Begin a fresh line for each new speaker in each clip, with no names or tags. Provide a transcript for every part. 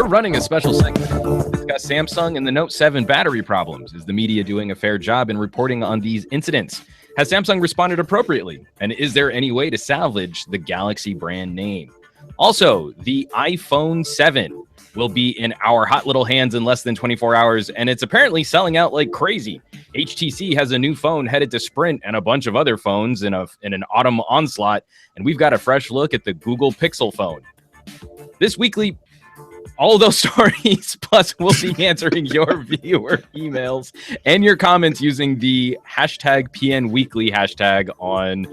running a special segment to discuss Samsung and the Note 7 battery problems. Is the media doing a fair job in reporting on these incidents? Has Samsung responded appropriately? And is there any way to salvage the Galaxy brand name? Also, the iPhone 7 will be in our hot little hands in less than 24 hours, and it's apparently selling out like crazy. HTC has a new phone headed to Sprint and a bunch of other phones in an autumn onslaught, and we've got a fresh look at the Google Pixel phone. This weekly, all of those stories, plus we'll be answering your viewer emails and your comments using the hashtag PN Weekly hashtag on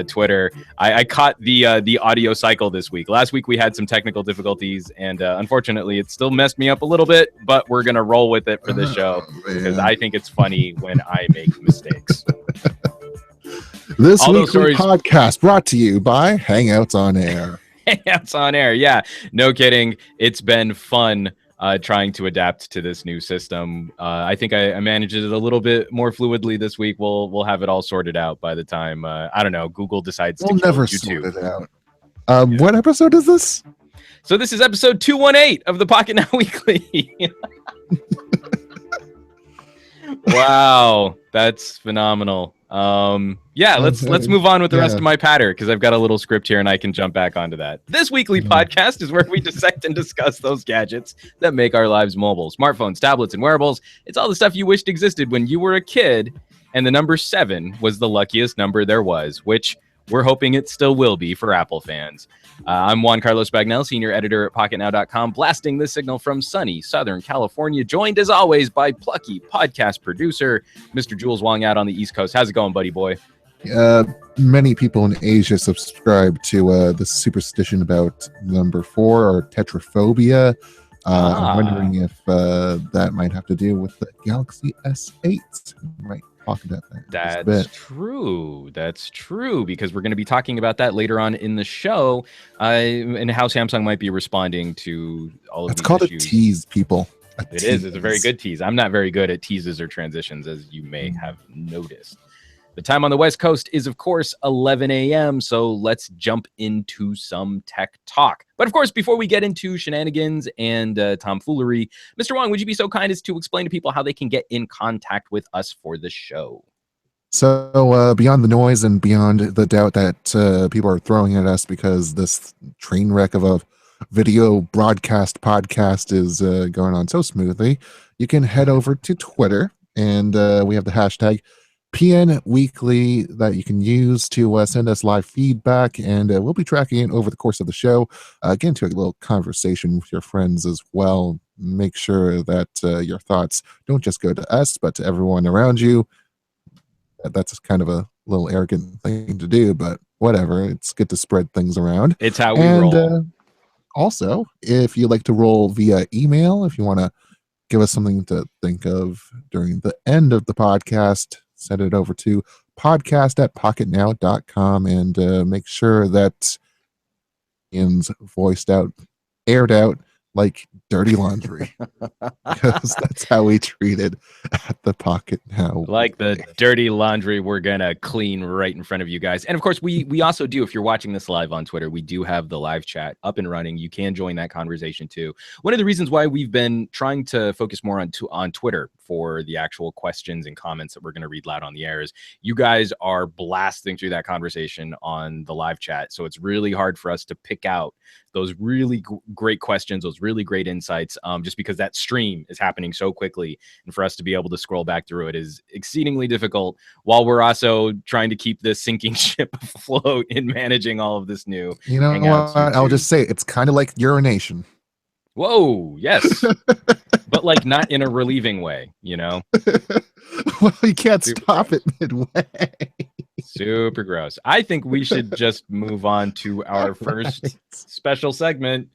Twitter. I caught the audio cycle this week. Last week we had some technical difficulties, and unfortunately it still messed me up a little bit, but we're going to roll with it for this show because I think it's funny when I make mistakes.
This weekly podcast brought to you by Hangouts on Air.
Hangouts on Air, yeah. No kidding. It's been fun trying to adapt to this new system. I think I managed it a little bit more fluidly this week. We'll have it all sorted out by the time I don't know, Google decides to kill YouTube.
Sort it out. What episode is this?
So this is episode 218 of the Pocketnow Weekly. Wow, that's phenomenal. Let's move on with the rest of my patter because I've got a little script here and I can jump back onto that. This weekly podcast is where we dissect and discuss those gadgets that make our lives mobile. Smartphones, tablets, and wearables. It's all the stuff you wished existed when you were a kid, and the number 7 was the luckiest number there was, which we're hoping it still will be for Apple fans. I'm Juan Carlos Bagnell, senior editor at Pocketnow.com, blasting the signal from sunny Southern California, joined as always by plucky podcast producer, Mr. Jules Wong out on the East Coast. How's it going, buddy boy?
Many people in Asia subscribe to the superstition about number 4 or tetraphobia. I'm wondering if that might have to do with the Galaxy S8. Right. Talk about that.
That's true, because we're going to be talking about that later on in the show, and how Samsung might be responding to all of these issues. It's called a
tease, people.
It is. It's a very good tease. I'm not very good at teases or transitions, as you may have noticed. The time on the West Coast is, of course, 11 a.m., so let's jump into some tech talk. But, of course, before we get into shenanigans and tomfoolery, Mr. Wong, would you be so kind as to explain to people how they can get in contact with us for the show?
So, beyond the noise and beyond the doubt that people are throwing at us because this train wreck of a video broadcast podcast is going on so smoothly, you can head over to Twitter, and we have the hashtag PN Weekly that you can use to send us live feedback, and we'll be tracking it over the course of the show. Get into a little conversation with your friends as well. Make sure that your thoughts don't just go to us, but to everyone around you. That's kind of a little arrogant thing to do, but whatever. It's good to spread things around.
It's how we roll.
Also, if you like to roll via email, if you want to give us something to think of during the end of the podcast, send it over to podcast@pocketnow.com and make sure that Ian's aired out like dirty laundry, because that's how we treated at the Pocketnow.
Like the dirty laundry we're gonna clean right in front of you guys. And of course, we also do, if you're watching this live on Twitter, we do have the live chat up and running. You can join that conversation too. One of the reasons why we've been trying to focus more on Twitter for the actual questions and comments that we're going to read loud on the air is you guys are blasting through that conversation on the live chat. So it's really hard for us to pick out those really great questions, those really great insights, just because that stream is happening so quickly. And for us to be able to scroll back through it is exceedingly difficult, while we're also trying to keep this sinking ship afloat in managing all of this new.
You know what? I'll just say it's kind of like urination.
Whoa, yes. But like not in a relieving way, you know?
Well, you can't stop it midway.
Super gross. I think we should just move on to our first special segment,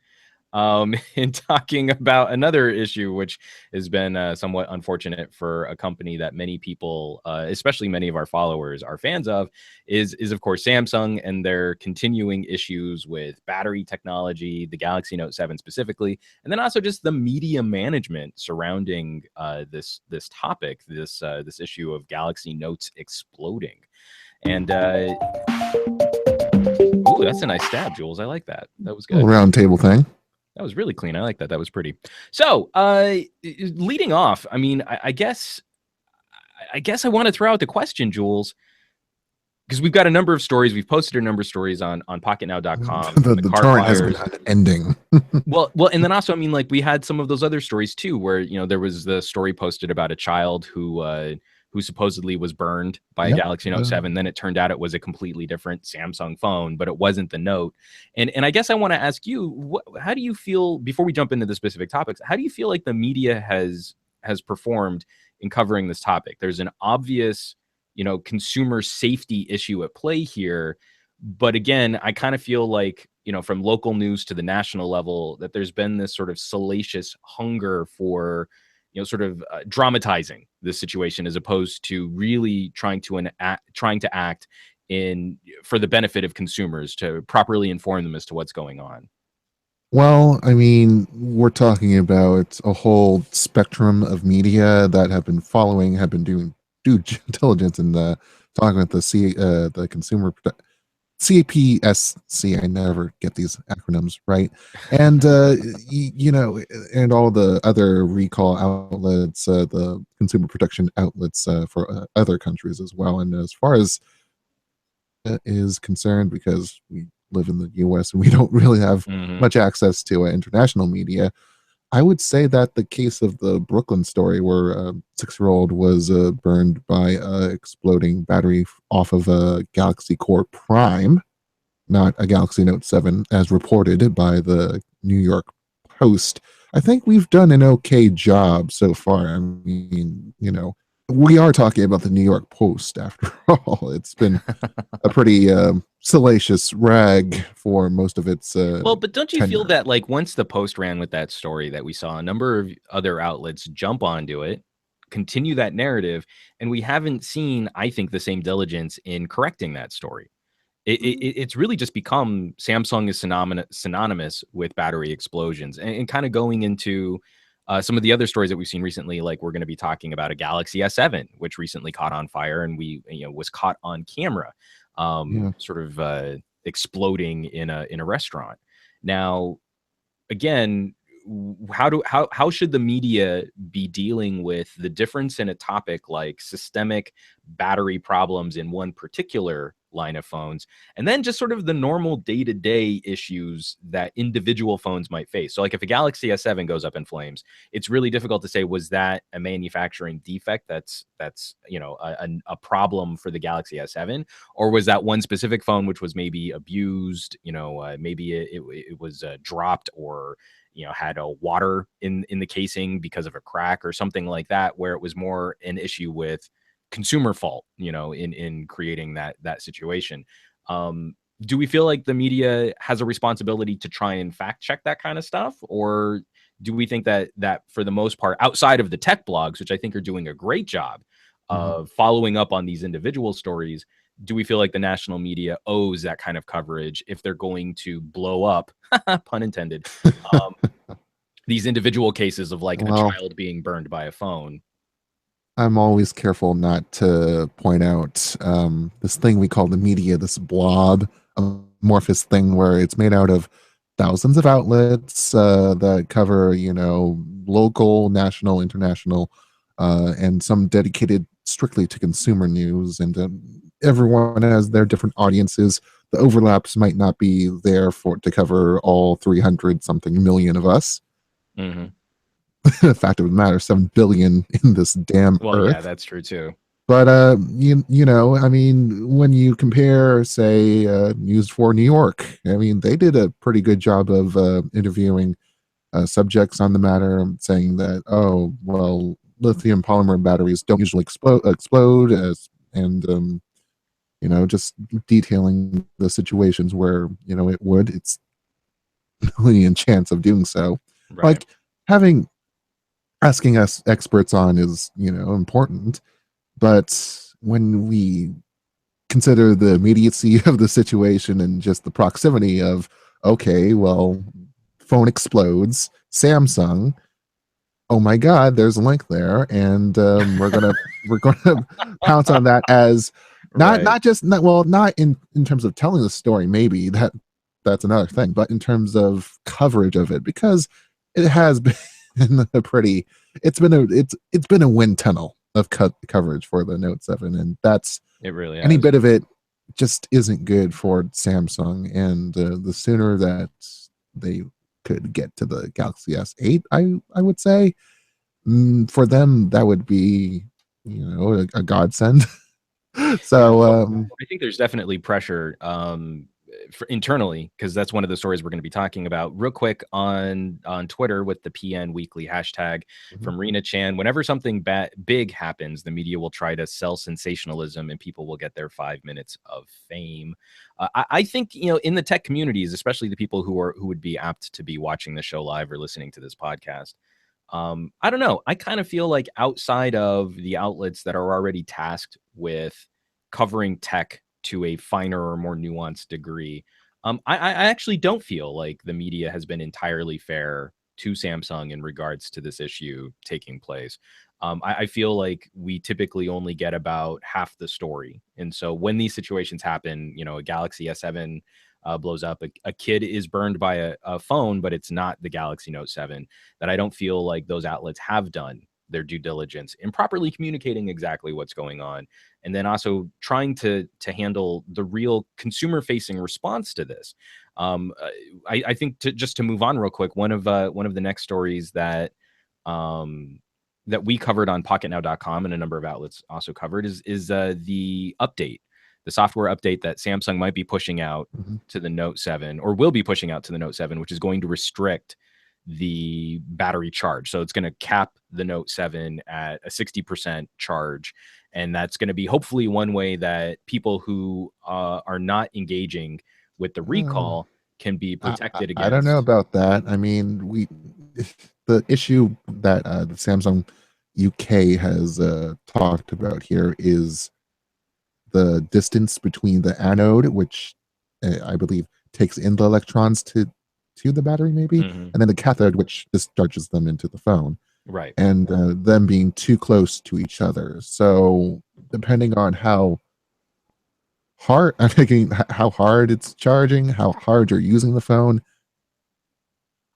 in talking about another issue, which has been somewhat unfortunate for a company that many people, especially many of our followers, are fans of, is of course Samsung and their continuing issues with battery technology, the Galaxy Note 7 specifically, and then also just the media management surrounding this topic, this issue of Galaxy Notes exploding. And ooh, that's a nice stab, Jules. I like that. That was good.
Round table thing.
That was really clean. I like that. That was pretty. So, leading off, I mean, I guess I want to throw out the question, Jules, because we've got a number of stories. We've posted a number of stories on pocketnow.com from the car
torrent has
fires.
been unending.
well, and then also, I mean, like we had some of those other stories too, where there was the story posted about a child who supposedly was burned by a Galaxy Note 7. Then it turned out it was a completely different Samsung phone, but it wasn't the Note. And I guess I want to ask you, how do you feel, before we jump into the specific topics, how do you feel like the media has performed in covering this topic? There's an obvious, consumer safety issue at play here. But again, I kind of feel like, from local news to the national level, that there's been this sort of salacious hunger for, sort of dramatizing this situation as opposed to really trying to act for the benefit of consumers, to properly inform them as to what's going on.
Well, I mean, we're talking about a whole spectrum of media that have been doing due diligence and talking with the consumer CPSC. I never get these acronyms right, and and all the other recall outlets, the consumer protection outlets for other countries as well. And as far as is concerned, because we live in the U.S. and we don't really have much access to international media, I would say that the case of the Brooklyn story, where a 6-year-old was burned by exploding battery off of a Galaxy Core Prime, not a Galaxy Note 7, as reported by the New York Post, I think we've done an okay job so far. I mean, we are talking about the New York Post after all. It's been a pretty salacious rag for most of its
but don't you
tenure.
feel that, like, once the Post ran with that story, that we saw a number of other outlets jump onto it, continue that narrative, and we haven't seen, I think, the same diligence in correcting that story? It's really just become Samsung is synonymous with battery explosions, and kind of going into some of the other stories that we've seen recently. Like, we're going to be talking about a Galaxy S7, which recently caught on fire, and was caught on camera, sort of exploding in a restaurant. Now, again, how should the media be dealing with the difference in a topic like systemic battery problems in one particular line of phones, and then just sort of the normal day-to-day issues that individual phones might face? So, like, if a Galaxy S7 goes up in flames, it's really difficult to say, was that a manufacturing defect that's a problem for the Galaxy S7, or was that one specific phone which was maybe abused, maybe it was dropped, or had a water in the casing because of a crack or something like that, where it was more an issue with consumer fault, in creating that situation. Do we feel like the media has a responsibility to try and fact check that kind of stuff, or do we think that for the most part, outside of the tech blogs, which I think are doing a great job of following up on these individual stories, do we feel like the national media owes that kind of coverage if they're going to blow up, pun intended, these individual cases of, like, a child being burned by a phone?
I'm always careful not to point out this thing we call the media, this blob amorphous thing where it's made out of thousands of outlets that cover, local, national, international, and some dedicated strictly to consumer news. And everyone has their different audiences. The overlaps might not be there to cover all 300 something million of us. The fact of the matter, 7 billion in this damn earth.
Yeah, that's true too.
But I mean, when you compare, say, News for New York, I mean, they did a pretty good job of interviewing subjects on the matter, saying that, oh, well, lithium polymer batteries don't usually explode, and just detailing the situations where it would. It's a million chance of doing so.
Right.
Like, asking us experts on is important, but when we consider the immediacy of the situation and just the proximity of, okay, well, phone explodes, Samsung, oh my god, there's a link there, and we're gonna pounce on that as not in terms of telling the story. Maybe that's another thing. But in terms of coverage of it, because it has been a pretty, it's been a wind tunnel of coverage for the Note 7, and that's
It really
any
has.
bit of it just isn't good for Samsung. And the sooner that they could get to the Galaxy S8, I would say, for them that would be, a godsend.
Yeah,
So
well, I think there's definitely pressure internally, because that's one of the stories we're going to be talking about real quick on Twitter with the PN Weekly hashtag
Mhm.
from Rena Chan. Whenever something big happens, the media will try to sell sensationalism, and people will get their 5 minutes of fame. I think in the tech communities, especially the people who would be apt to be watching the show live or listening to this podcast. I don't know. I kind of feel like outside of the outlets that are already tasked with covering tech to a finer or more nuanced degree, I actually don't feel like the media has been entirely fair to Samsung in regards to this issue taking place. I feel like we typically only get about half the story. And so when these situations happen, a Galaxy S7 blows up, a kid is burned by a phone, but it's not the Galaxy Note 7, that I don't feel like those outlets have done their due diligence in properly communicating exactly what's going on, and then also trying to handle the real consumer facing response to this. I think just to move on real quick, one of the next stories that we covered on pocketnow.com and a number of outlets also covered is the update, the software update that Samsung might be pushing out
Mhm.
to the Note 7, or will be pushing out to the Note 7, which is going to restrict the battery charge. So it's going to cap the Note 7 at a 60% charge. And that's going to be hopefully one way that people who are not engaging with the
Uh,
recall can be protected
I don't know
against.
about that. I mean, the issue that the Samsung UK has talked about here is the distance between the anode, which I believe takes in the electrons to the battery, maybe,
Mhm.
and then the cathode, which discharges them into the phone,
Right.
and them being too close to each other. So depending on how hard I'm thinking, how hard it's charging, how hard you're using the phone.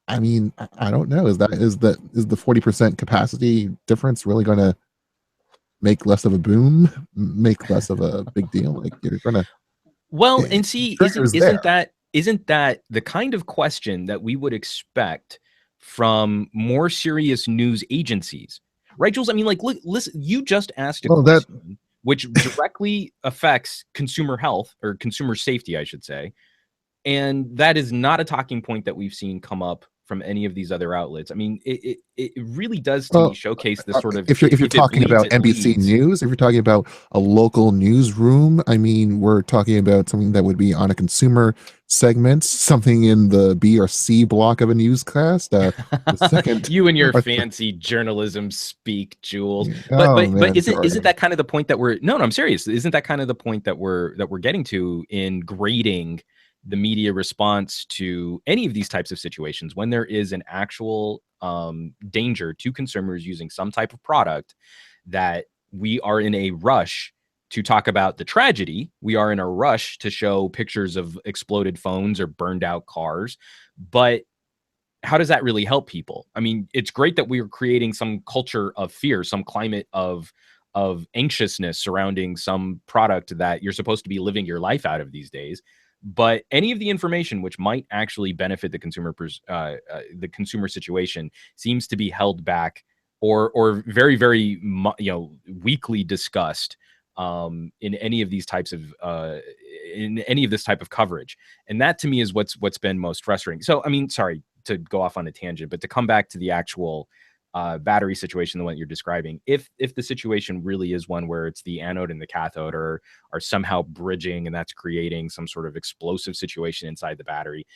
I mean, I don't know. Is the 40% capacity difference really going to make less of a boom, make less of a big deal? Like you're gonna,
Well,
eh,
and see,
trigger's there.
isn't that the kind of question that we would expect from more serious news agencies, right, Jules? I mean, like, look, listen, you just asked a
Well, that
question which directly affects consumer health, or consumer safety, I should say, and that is not a talking point that we've seen come up from any of these other outlets. I mean, it really does to me
well,
showcase this sort of,
if you're
if it
talking
bleeds,
about
it
NBC
leads.
News, if you're talking about a local newsroom, I mean, we're talking about something that would be on a consumer segment, something in the B or C block of a newscast. The second,
You and your
or
fancy journalism speak, Jules. But
oh
but
man,
isn't
sorry.
that kind of the point that we're, no, I'm serious. Isn't that kind of the point that we're getting to in grading the media response to any of these types of situations, when there is an actual danger to consumers using some type of product, that we are in a rush to talk about the tragedy. We are in a rush to show pictures of exploded phones or burned out cars. But how does that really help people? I mean, it's great that we are creating some culture of fear, some climate of anxiousness surrounding some product that you're supposed to be living your life out of these days. But any of the information which might actually benefit the the consumer situation seems to be held back, or very very weakly discussed in any of these types of in any of this type of coverage. And that to me is what's been most frustrating. So I mean, sorry to go off on a tangent, but to come back to the actual battery situation, the one that you're describing, if the situation really is one where it's the anode and the cathode are somehow bridging, and that's creating some sort of explosive situation inside the battery,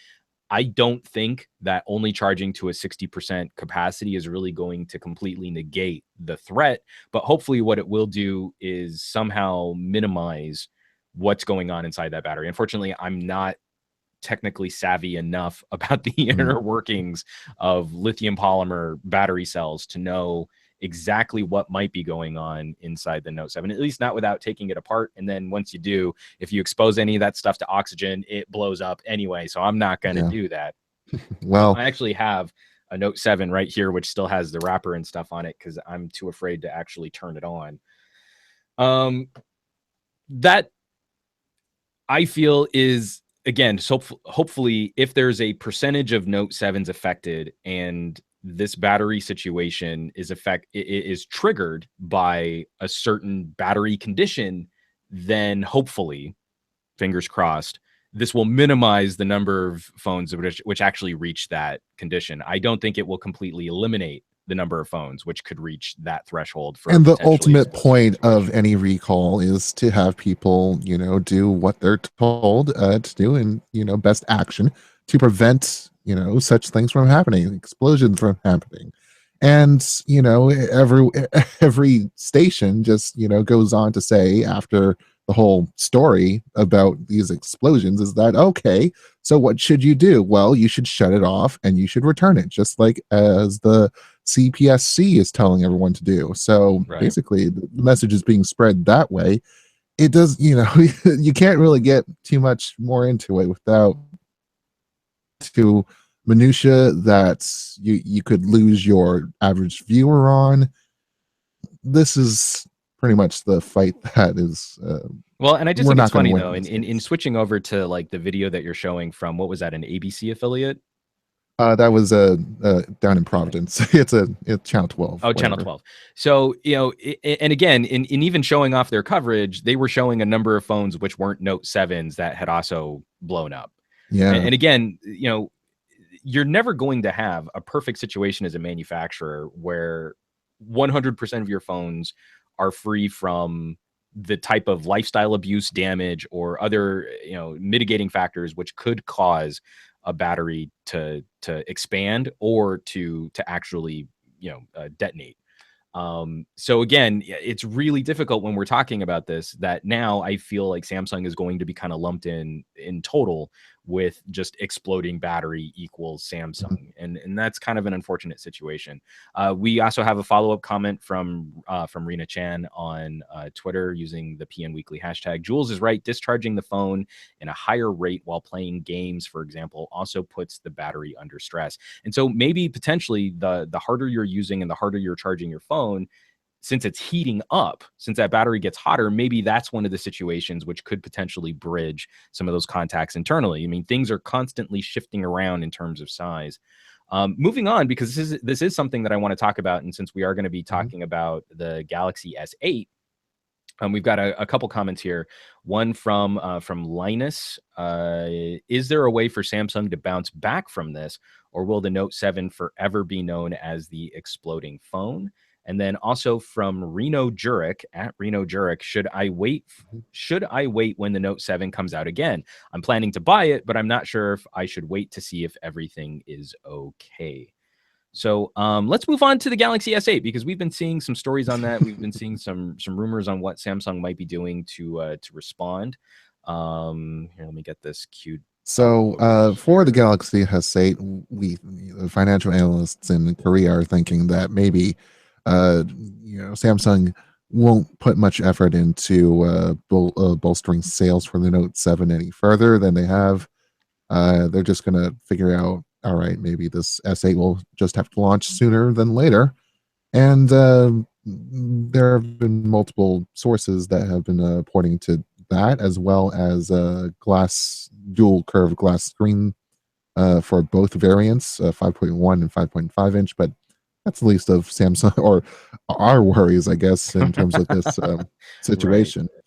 I don't think that only charging to a 60% capacity is really going to completely negate the threat. But hopefully what it will do is somehow minimize what's going on inside that battery. Unfortunately, I'm not technically savvy enough about the
Mm.
inner workings of lithium polymer battery cells to know exactly what might be going on inside the Note 7, at least not without taking it apart. And then once you do, if you expose any of that stuff to oxygen, it blows up anyway. So I'm not going to do that.
Well,
I actually have a Note 7 right here, which still has the wrapper and stuff on it because I'm too afraid to actually turn it on. That I feel is, again, so hopefully if there's a percentage of Note 7s affected and this battery situation is triggered by a certain battery condition, then hopefully, fingers crossed, this will minimize the number of phones which actually reach that condition. I don't think it will completely eliminate the number of phones which could reach that threshold.
And the ultimate point of any recall is to have people, do what they're told to do, and best action to prevent such things from happening, explosions from happening. And every station just goes on to say, after the whole story about these explosions, is that, okay, so what should you do? Well, you should shut it off and you should return it, just like as the CPSC is telling everyone to do. So basically the message is being spread that way. It does, you can't really get too much more into it without to minutia that you could lose your average viewer on. This is pretty much the fight that is
well, and I just think it's funny though, in switching over to like the video that you're showing from, what was that, an ABC affiliate?
That was down in Providence. It's Channel 12.
Oh, whatever. Channel 12. So, and again, in even showing off their coverage, they were showing a number of phones which weren't Note 7s that had also blown up.
Yeah.
And again, you're never going to have a perfect situation as a manufacturer where 100% of your phones are free from the type of lifestyle abuse, damage, or other, mitigating factors which could cause a battery to expand or to actually detonate. So again, it's really difficult when we're talking about this, that now I feel like Samsung is going to be kind of lumped in total with just exploding battery equals Samsung. And that's kind of an unfortunate situation. We also have a follow-up comment from Rena Chan on Twitter using the PN Weekly hashtag. Jules is right. Discharging the phone in a higher rate while playing games, for example, also puts the battery under stress. And so maybe potentially the harder you're using and the harder you're charging your phone, since it's heating up, since that battery gets hotter, maybe that's one of the situations which could potentially bridge some of those contacts internally. I mean, things are constantly shifting around in terms of size. Moving on, because this is something that I want to talk about, and since we are going to be talking about the Galaxy S8, we've got a couple comments here. One from Linus. Is there a way for Samsung to bounce back from this, or will the Note 7 forever be known as the exploding phone? And then also from Reno Jurek, at Reno Jurek, should I wait when the Note 7 comes out again? I'm planning to buy it, but I'm not sure if I should wait to see if everything is okay. So let's move on to the Galaxy S8, because we've been seeing some stories on that. We've been seeing some rumors on what Samsung might be doing to respond. Here, let me get this queued.
So for the Galaxy S8, the financial analysts in Korea are thinking that maybe Samsung won't put much effort into bolstering sales for the Note 7 any further than they have. They're just going to figure out, all right, maybe this S8 will just have to launch sooner than later. And there have been multiple sources that have been pointing to that, as well as dual curved glass screen for both variants, 5.1 and 5.5 inch. But that's the least of Samsung or our worries, I guess, in terms of this situation. Right.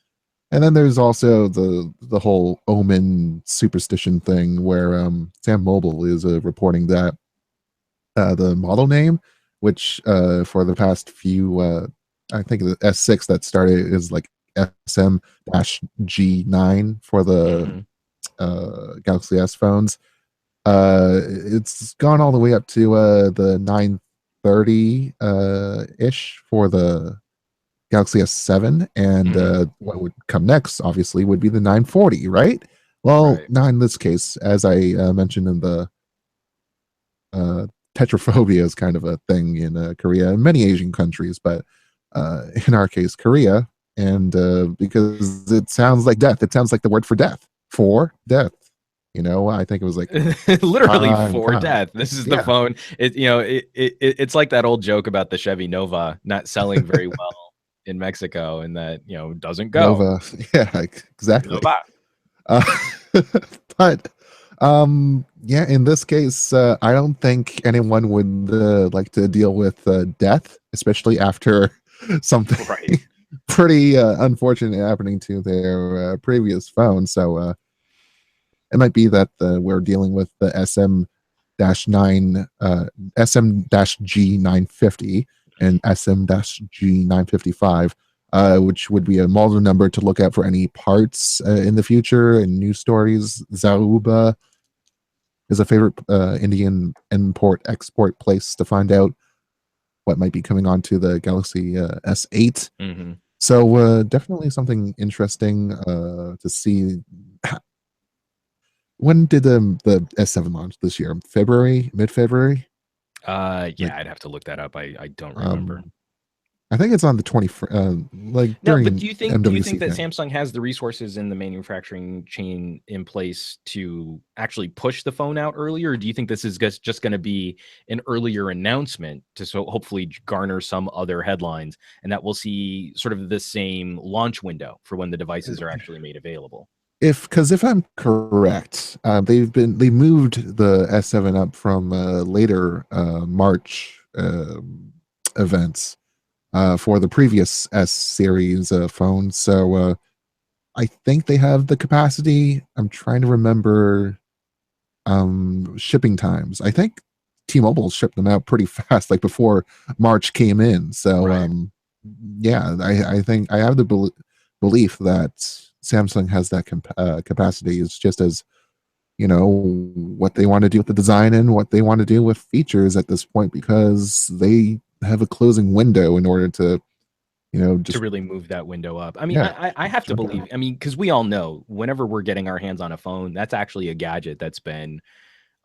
And then there's also the whole Omen superstition thing, where Sam Mobile is reporting that the model name, which for the past few, I think the S6 that started is like SM-G9 for the Galaxy S phones. It's gone all the way up to the 930-ish for the Galaxy S7, and what would come next, obviously, would be the 940, right? Well, not in this case, as I mentioned in the tetraphobia is kind of a thing in Korea and many Asian countries, but in our case, Korea, and because it sounds like death. It sounds like the word for death. For death. I think it was like
literally
time,
for
time.
death. This is the
Yeah.
phone. It's like that old joke about the Chevy Nova not selling very well in Mexico, and that doesn't go.
Nova. Yeah, exactly.
Nova.
Uh, but yeah, in this case, I don't think anyone would like to deal with death, especially after something
Right.
pretty unfortunate happening to their previous phone. So it might be that we're dealing with the SM-G950 and SM-G955, which would be a model number to look out for any parts in the future and news stories. Zaruba is a favorite Indian import-export place to find out what might be coming onto the Galaxy S8.
Mm-hmm.
So definitely something interesting to see. When did the S7 launch this year? February, mid-February?
Yeah,
Like,
I'd have to look that up. I don't remember.
I think it's on the 20, like
No,
during
but do you think
MWC
that
thing.
Samsung has the resources in the manufacturing chain in place to actually push the phone out earlier? Or do you think this is just going to be an earlier announcement to hopefully garner some other headlines, and that we'll see sort of the same launch window for when the devices are actually made available?
Because if I'm correct, they moved the S7 up from later March events for the previous S series phones. So I think they have the capacity. I'm trying to remember shipping times. I think T-Mobile shipped them out pretty fast, like before March came in. So
Right.
yeah, I think I have the belief that Samsung has that capacity. It's just as what they want to do with the design and what they want to do with features at this point, because they have a closing window in order to
To
just
really move that window up. I mean,
yeah,
I have to
jump
believe.
out.
I mean, because we all know whenever we're getting our hands on a phone, that's actually a gadget that's been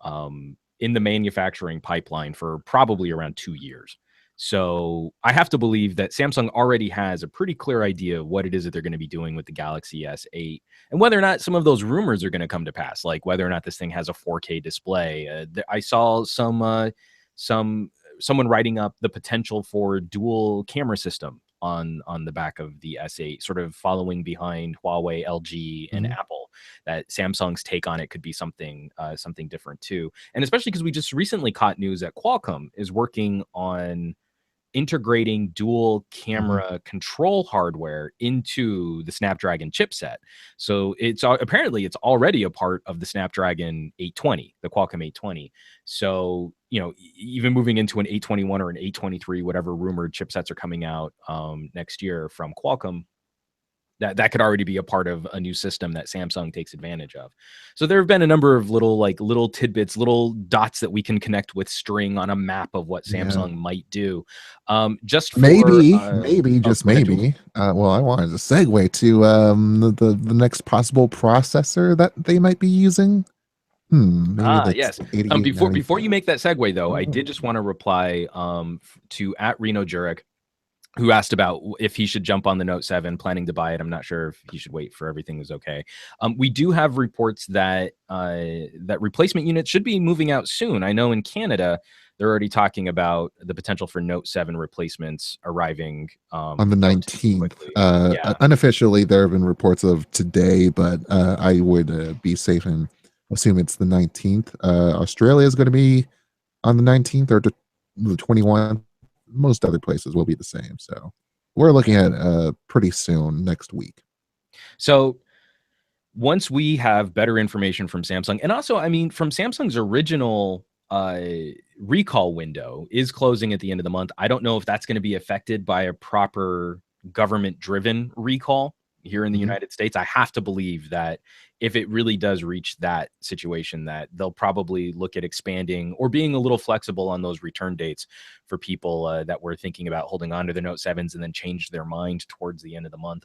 in the manufacturing pipeline for probably around 2 years. So I have to believe that Samsung already has a pretty clear idea of what it is that they're going to be doing with the Galaxy S8, and whether or not some of those rumors are going to come to pass, like whether or not this thing has a 4K display. I saw some someone writing up the potential for dual camera system on the back of the S8, sort of following behind Huawei, LG, and
Mhm.
Apple. That Samsung's take on it could be something different too, and especially because we just recently caught news that Qualcomm is working on integrating dual
Mhm.
camera control hardware into the Snapdragon chipset. So it's apparently it's already a part of the Snapdragon 820, the Qualcomm 820. So, even moving into an 821 or an 823, whatever rumored chipsets are coming out next year from Qualcomm, that could already be a part of a new system that Samsung takes advantage of. So there have been a number of little tidbits, little dots that we can connect with string on a map of what
Yeah.
Samsung might do. Just for
Maybe,
oh,
just
go ahead, Jules.
maybe. Well, I wanted to segue to the next possible processor that they might be using. Maybe that's
Yes.
8890.
Before you make that segue though, I did just want to reply to at Reno Jurek, who asked about if he should jump on the Note 7, planning to buy it. I'm not sure if he should wait for everything is okay. We do have reports that that replacement units should be moving out soon. I know in Canada, they're already talking about the potential for Note 7 replacements arriving
On the
relatively
19th.
quickly. Yeah.
Unofficially, there have been reports of today, but I would be safe and assume it's the 19th. Australia is going to be on the 19th or the 21st. Most other places will be the same. So we're looking at pretty soon, next week.
So once we have better information from Samsung, and also, I mean, from Samsung's original recall window is closing at the end of the month. I don't know if that's going to be affected by a proper government driven recall here in the
Mhm.
United States. I have to believe that if it really does reach that situation, that they'll probably look at expanding or being a little flexible on those return dates for people that were thinking about holding on to the Note 7s and then change their mind towards the end of the month.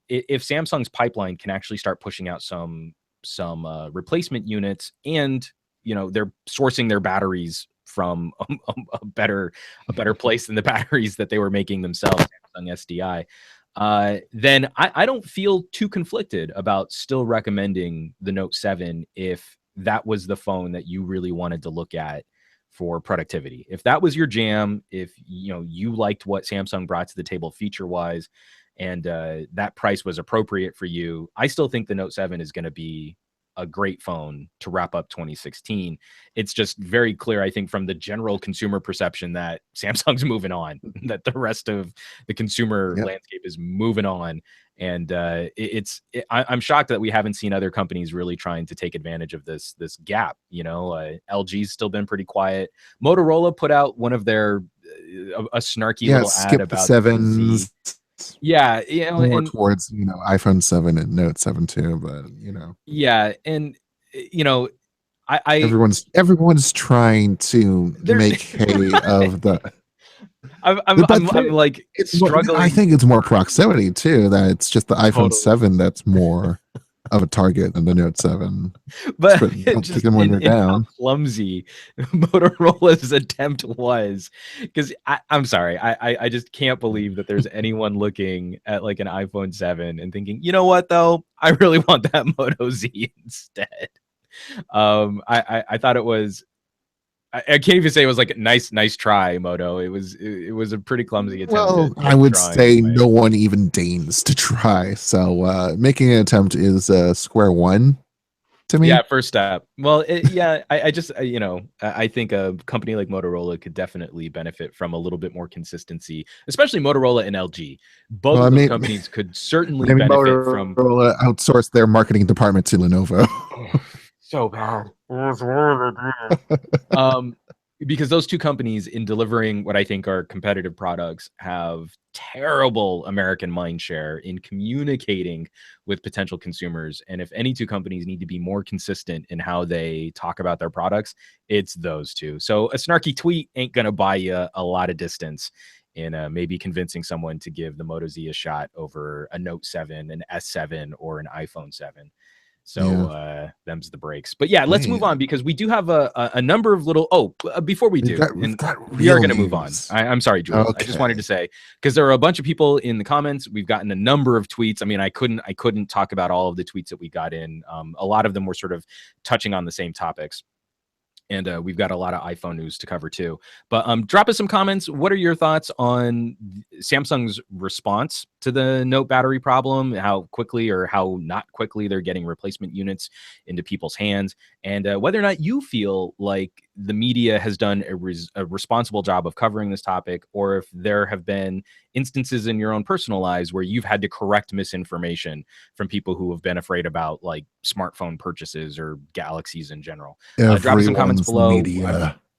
If Samsung's pipeline can actually start pushing out some replacement units, and they're sourcing their batteries from a better place than the batteries that they were making themselves, Samsung SDI, then I don't feel too conflicted about still recommending the Note 7 if that was the phone that you really wanted to look at for productivity. If that was your jam, if you liked what Samsung brought to the table feature wise, and that price was appropriate for you, I still think the Note 7 is going to be a great phone to wrap up 2016. It's just very clear, I think, from the general consumer perception that Samsung's moving on, that the rest of the consumer landscape is moving on. And I'm shocked that we haven't seen other companies really trying to take advantage of this gap. LG's still been pretty quiet. Motorola put out one of their a snarky little ad about
the 7s.
Yeah,
more towards iPhone 7 and Note 7 too, but
yeah, and I
everyone's trying to make hay of the.
I'm like struggling.
I think it's more proximity too. That it's just the iPhone
Totally.
7 that's more of a target than the Note 7.
But
just when they're down.
How clumsy Motorola's attempt was, because I'm sorry, I just can't believe that there's anyone looking at like an iPhone 7 and thinking, you know what though, I really want that Moto Z instead. I thought it was. I can't even say it was like nice try, Moto. It was a pretty clumsy attempt.
Well, I would say no one even deigns to try. So making an attempt is square one to me.
Yeah, first step. Well, I just I think a company like Motorola could definitely benefit from a little bit more consistency, especially Motorola and LG. Both of those companies could certainly benefit from.
Motorola outsourced their marketing department to Lenovo.
So bad. Because those two companies, in delivering what I think are competitive products, have terrible American mind share in communicating with potential consumers. And if any two companies need to be more consistent in how they talk about their products, it's those two. So a snarky tweet ain't going to buy you a lot of distance in maybe convincing someone to give the Moto Z a shot over a Note 7, an S7, or an iPhone 7. So them's the breaks. But yeah, let's move on, because we do have a number of little. Before we do, we are going to move on. I'm sorry, Jules. Okay. I just wanted to say, because there are a bunch of people in the comments. We've gotten a number of tweets. I mean, I couldn't talk about all of the tweets that we got in. A lot of them were sort of touching on the same topics. And we've got a lot of iPhone news to cover too. But drop us some comments. What are your thoughts on Samsung's response to the Note battery problem? How quickly or how not quickly they're getting replacement units into people's hands? And whether or not you feel like the media has done a responsible job of covering this topic, or if there have been instances in your own personal lives where you've had to correct misinformation from people who have been afraid about like smartphone purchases or Galaxies in general. Drop us some comments below.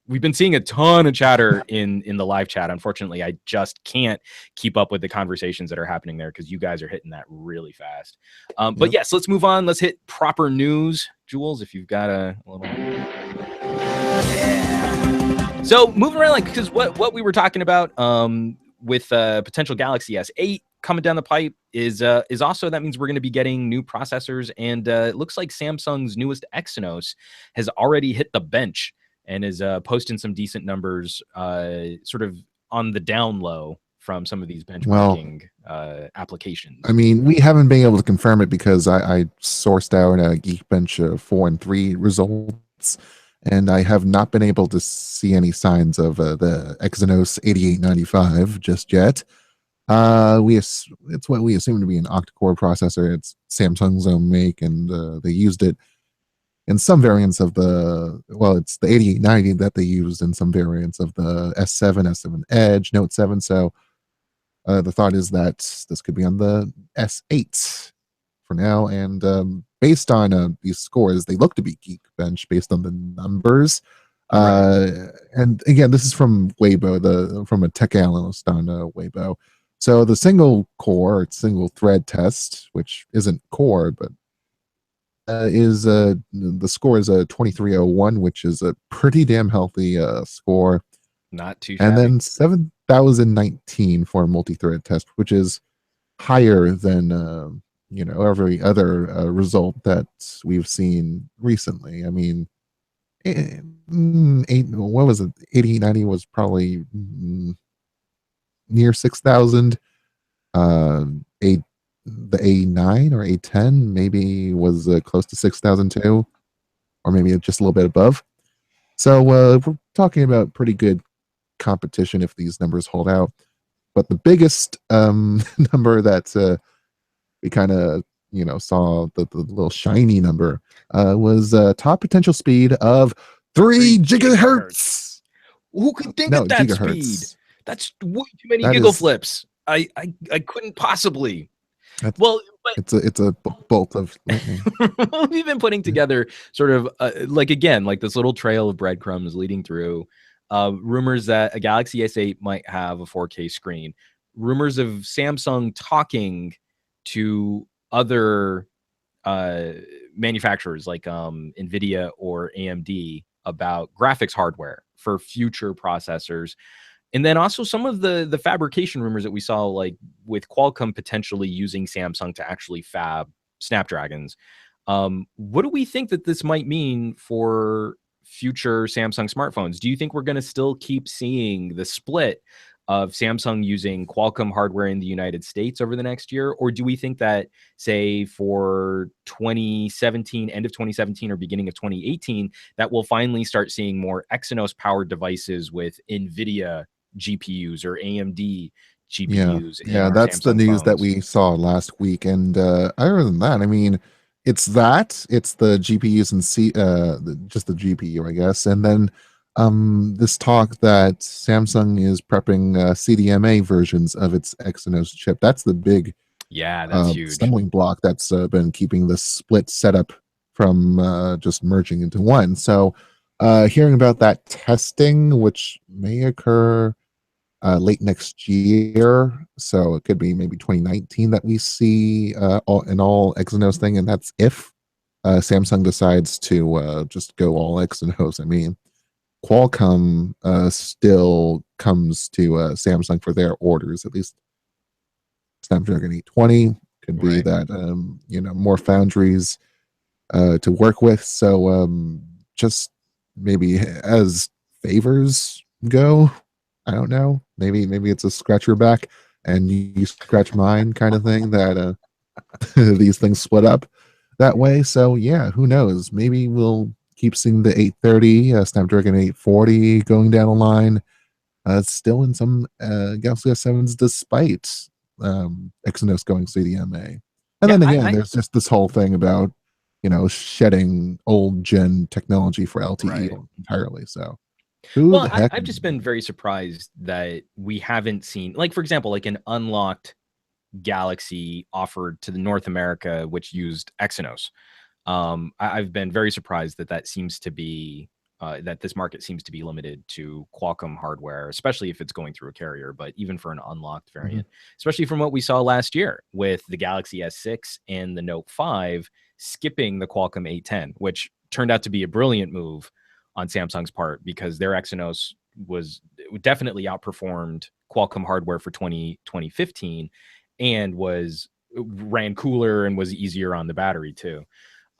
We've been seeing a ton of chatter in the live chat. Unfortunately, I just can't keep up with the conversations that are happening there because you guys are hitting that really fast. But yes, let's move on. Let's hit proper news. Jules, if you've got a little. Yeah. So moving around, like, because what we were talking about with potential Galaxy S8 coming down the pipe is also, that means we're going to be getting new processors, and it looks like Samsung's newest Exynos has already hit the bench and is posting some decent numbers, sort of on the down low from some of these benchmarking applications.
I mean, we haven't been able to confirm it because I sourced out Geekbench 4 and 3 results, and I have not been able to see any signs of the Exynos 8895 just yet. It's what we assume to be an octa-core processor. It's Samsung's own make, and they used it in some variants of it's the 8890 that they used in some variants of the S7, S7 Edge, Note 7. So the thought is that this could be on the S8 for now. And based on these scores, they look to be Geekbench based on the numbers. And again, this is from Weibo, from a tech analyst on Weibo. So the single thread test, which isn't core, but is the score is a 2301, which is a pretty damn healthy score.
Not too shabby.
And then 7019 for a multi-thread test, which is higher than every other result that we've seen recently. I mean, what was it? 8090 was probably near 6,000. A the A9 or A10 maybe was close to 6,000 too, or maybe just a little bit above. So we're talking about pretty good competition if these numbers hold out. But the biggest number that we kind of saw the little shiny number was top potential speed of 3 gigahertz.
Who could think
No,
at that speed?
gigahertz.
That's way too many
That
giggle
is
flips. I couldn't possibly.
that's
Well, but
it's a bolt of lightning.
we've been putting together sort of like this little trail of breadcrumbs leading through rumors that a Galaxy S8 might have a 4K screen, rumors of Samsung talking to other manufacturers like Nvidia or AMD about graphics hardware for future processors. And then also some of the fabrication rumors that we saw, like with Qualcomm potentially using Samsung to actually fab Snapdragons. What do we think that this might mean for future Samsung smartphones? Do you think we're going to still keep seeing the split of Samsung using Qualcomm hardware in the United States over the next year? Or do we think that, say, for 2017, end of 2017 or beginning of 2018, that we'll finally start seeing more Exynos-powered devices with NVIDIA GPUs or AMD GPUs in
Yeah,
our
that's the
Samsung
news that
phones?
we saw last week. And other than that, I mean, it's the GPUs and just the GPU, I guess. And then this talk that Samsung is prepping CDMA versions of its Exynos chip. That's the big
Yeah, that's huge.
stumbling block that's been keeping the split setup from just merging into one. So hearing about that testing, which may occur late next year. So it could be maybe 2019 that we see an all Exynos thing, and that's if Samsung decides to just go all Exynos. I mean, Qualcomm still comes to Samsung for their orders. At least Snapdragon 820 could be
Right.
that more foundries to work with. So just maybe as favors go, I don't know. Maybe it's a scratch your back and you scratch mine kind of thing that these things split up that way. So yeah, who knows? Maybe we'll keep seeing the 830, Snapdragon 840 going down the line. Still in some Galaxy S7s, despite Exynos going CDMA. And
Yeah,
then again, there's just this whole thing about shedding old gen technology for LTE
right.
entirely. So who
Well,
the heck?
I've just been very surprised that we haven't seen, like, for example, like an unlocked Galaxy offered to the North America, which used Exynos. I've been very surprised that that seems to be that this market seems to be limited to Qualcomm hardware, especially if it's going through a carrier. But even for an unlocked variant, especially from what we saw last year with the Galaxy S6 and the Note 5 skipping the Qualcomm 810, which turned out to be a brilliant move on Samsung's part because their Exynos was definitely outperformed Qualcomm hardware for 2015 and ran cooler and was easier on the battery too.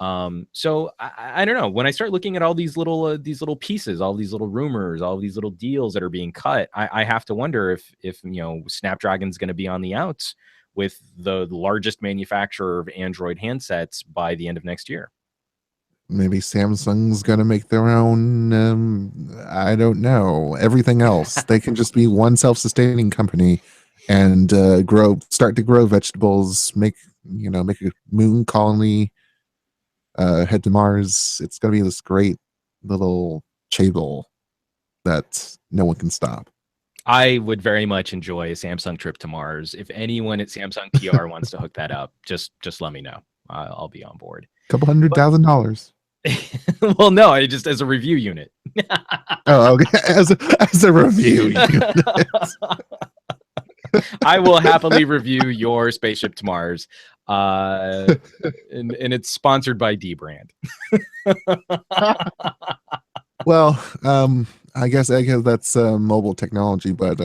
So I don't know. When I start looking at all these little pieces, all these little rumors, all these little deals that are being cut, I have to wonder if Snapdragon's going to be on the outs with the largest manufacturer of Android handsets by the end of next year.
Maybe Samsung's gonna make their own. I don't know. Everything else, they can just be one self-sustaining company and start to grow vegetables, make a moon colony, head to Mars. It's gonna be this great little chaebol that no one can stop.
I would very much enjoy a Samsung trip to Mars. If anyone at Samsung PR wants to hook that up, just let me know. I'll be on board.
Couple $100,000.
Well, no, I just as a review unit.
Oh, okay. As a review unit.
I will happily review your spaceship to Mars. And it's sponsored by D Brand.
Well, I guess that's mobile technology, but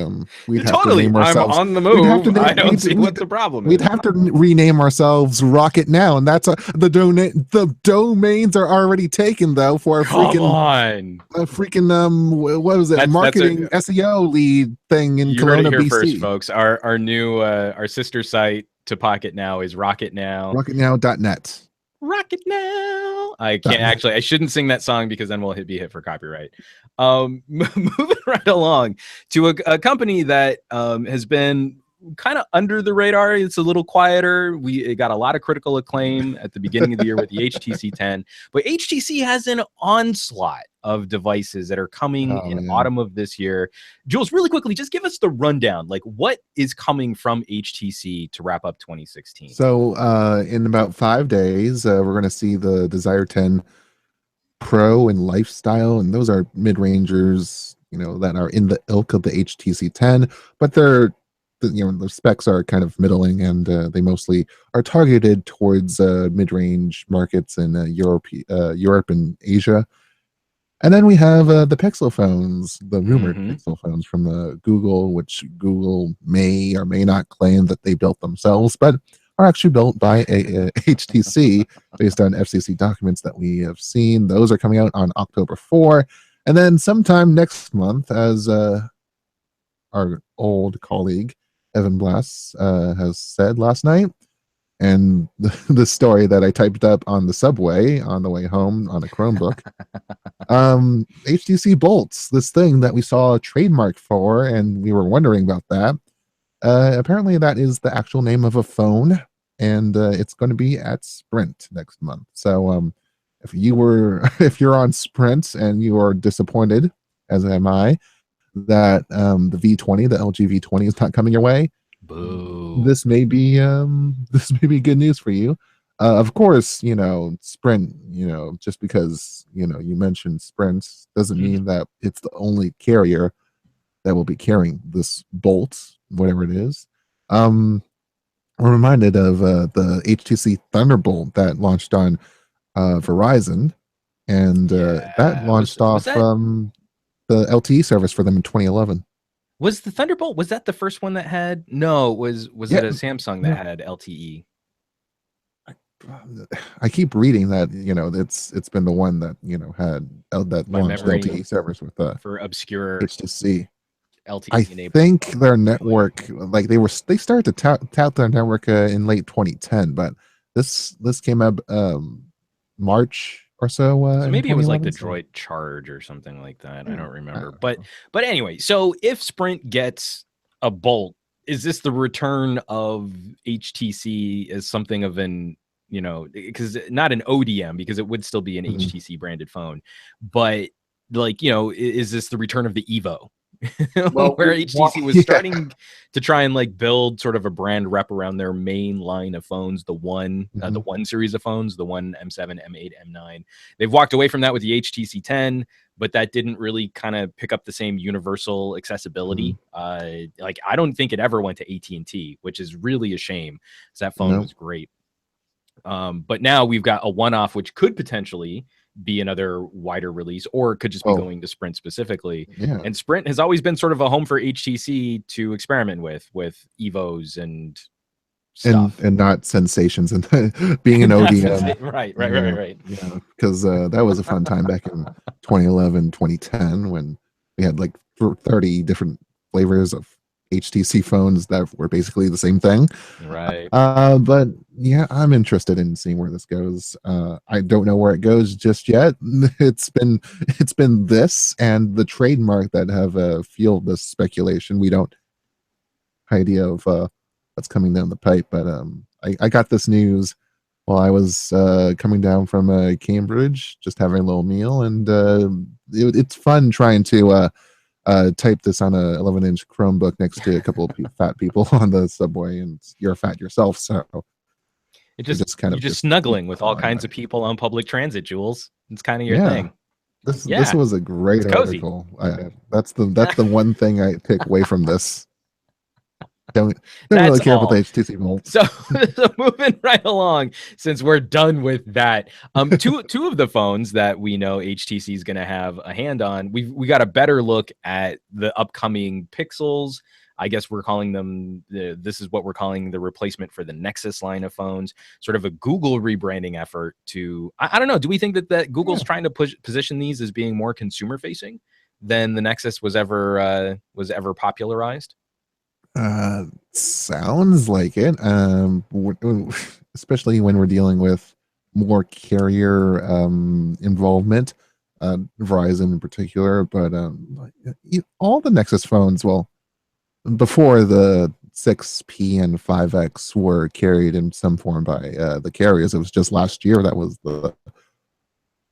we'd have to
Totally.
name
I'm
ourselves.
on the
We'd have to
move. I don't see what
we'd,
the problem
we'd
is.
have to rename ourselves Rocket Now, and that's the domains are already taken though for
Come on.
a freaking what was it,
That's
marketing SEO lead thing in
You heard it
Kelowna,
here first,
BC.
folks. Our new our sister site to Pocket Now is Rocket Now.
Rocketnow.net.
Rocket Now. I can't
.net.
actually. I shouldn't sing that song because then we'll be hit for copyright. Moving right along to a company that has been kind of under the radar. It's a little quieter. It got a lot of critical acclaim at the beginning of the year with the HTC 10, but HTC has an onslaught of devices that are coming in autumn of this year. Jules, really quickly, just give us the rundown. Like, what is coming from HTC to wrap up 2016?
So in about 5 days, we're going to see the Desire 10 Pro and Lifestyle, and those are mid-rangers, that are in the ilk of the HTC 10, but the specs are kind of middling, and they mostly are targeted towards mid-range markets in Europe and Asia. And then we have the Pixel phones, the rumored Pixel phones from Google, which Google may or may not claim that they built themselves, but are actually built by a HTC based on FCC documents that we have seen. Those are coming out on October 4. And then sometime next month, as our old colleague Evan Blass has said last night, and the story that I typed up on the subway on the way home on a Chromebook, HTC Bolts, this thing that we saw a trademark for, and we were wondering about that. Apparently, that is the actual name of a phone, and it's going to be at Sprint next month. So, if you're on Sprint and you are disappointed, as am I, that the V20, the LG V20, is not coming your way,
boo.
This may be good news for you. Of course, Sprint, just because you mentioned Sprint doesn't mean that it's the only carrier that will be carrying this Bolt, whatever it is. I'm reminded of the HTC Thunderbolt that launched on Verizon, and that launched off the LTE service for them in 2011.
Was the Thunderbolt, was that the first one that had? No, was it a Samsung that had LTE?
I keep reading that it's been the one that had that launched LTE service with
for obscure
HTC.
LTE
I
enabled.
think their network, like they started to tout their network in late 2010, but this came up March or so.
So maybe it was like the Droid Charge or something like that. I don't remember. But anyway, so if Sprint gets a Bolt, is this the return of HTC as something of an, because not an ODM, because it would still be an HTC branded phone, but like, is this the return of the Evo? Where HTC was starting to try and like build sort of a brand rep around their main line of phones, the one series of phones, the one M7, M8, M9. They've walked away from that with the HTC 10, but that didn't really kind of pick up the same universal accessibility. Like I don't think it ever went to AT&T, which is really a shame, because that phone was great. But now we've got a one-off, which could potentially be another wider release, or it could just be going to Sprint specifically. And Sprint has always been sort of a home for HTC to experiment with Evos and stuff.
And not sensations and being an ODM.
Right.
Yeah, because that was a fun time back in 2011, 2010, when we had like 30 different flavors of HTC phones that were basically the same thing.
Right.
But yeah, I'm interested in seeing where this goes. I don't know where it goes just yet. It's been this and the trademark that have fueled this speculation. We don't have idea of what's coming down the pipe, but I got this news while I was coming down from Cambridge, just having a little meal, and it's fun trying to type this on a 11-inch Chromebook next to a couple of fat people on the subway, and you're fat yourself, so
you're just snuggling with all kinds of people on public transit, Jules. It's kind of your thing.
This was a great article. That's the one thing I take away from this. don't
That's
really care about the
all.
HTC Volt.
So, so moving right along, since we're done with that, two of the phones that we know HTC is going to have a hand on, we got a better look at the upcoming Pixels. I guess we're calling them this is what we're calling the replacement for the Nexus line of phones, sort of a Google rebranding effort to I don't know. Do we think that Google's trying to position these as being more consumer facing than the Nexus was ever popularized?
Sounds like it. Especially when we're dealing with more carrier involvement, Verizon in particular, but all the Nexus phones, well, before the 6P and 5X were carried in some form by the carriers. It was just last year that was the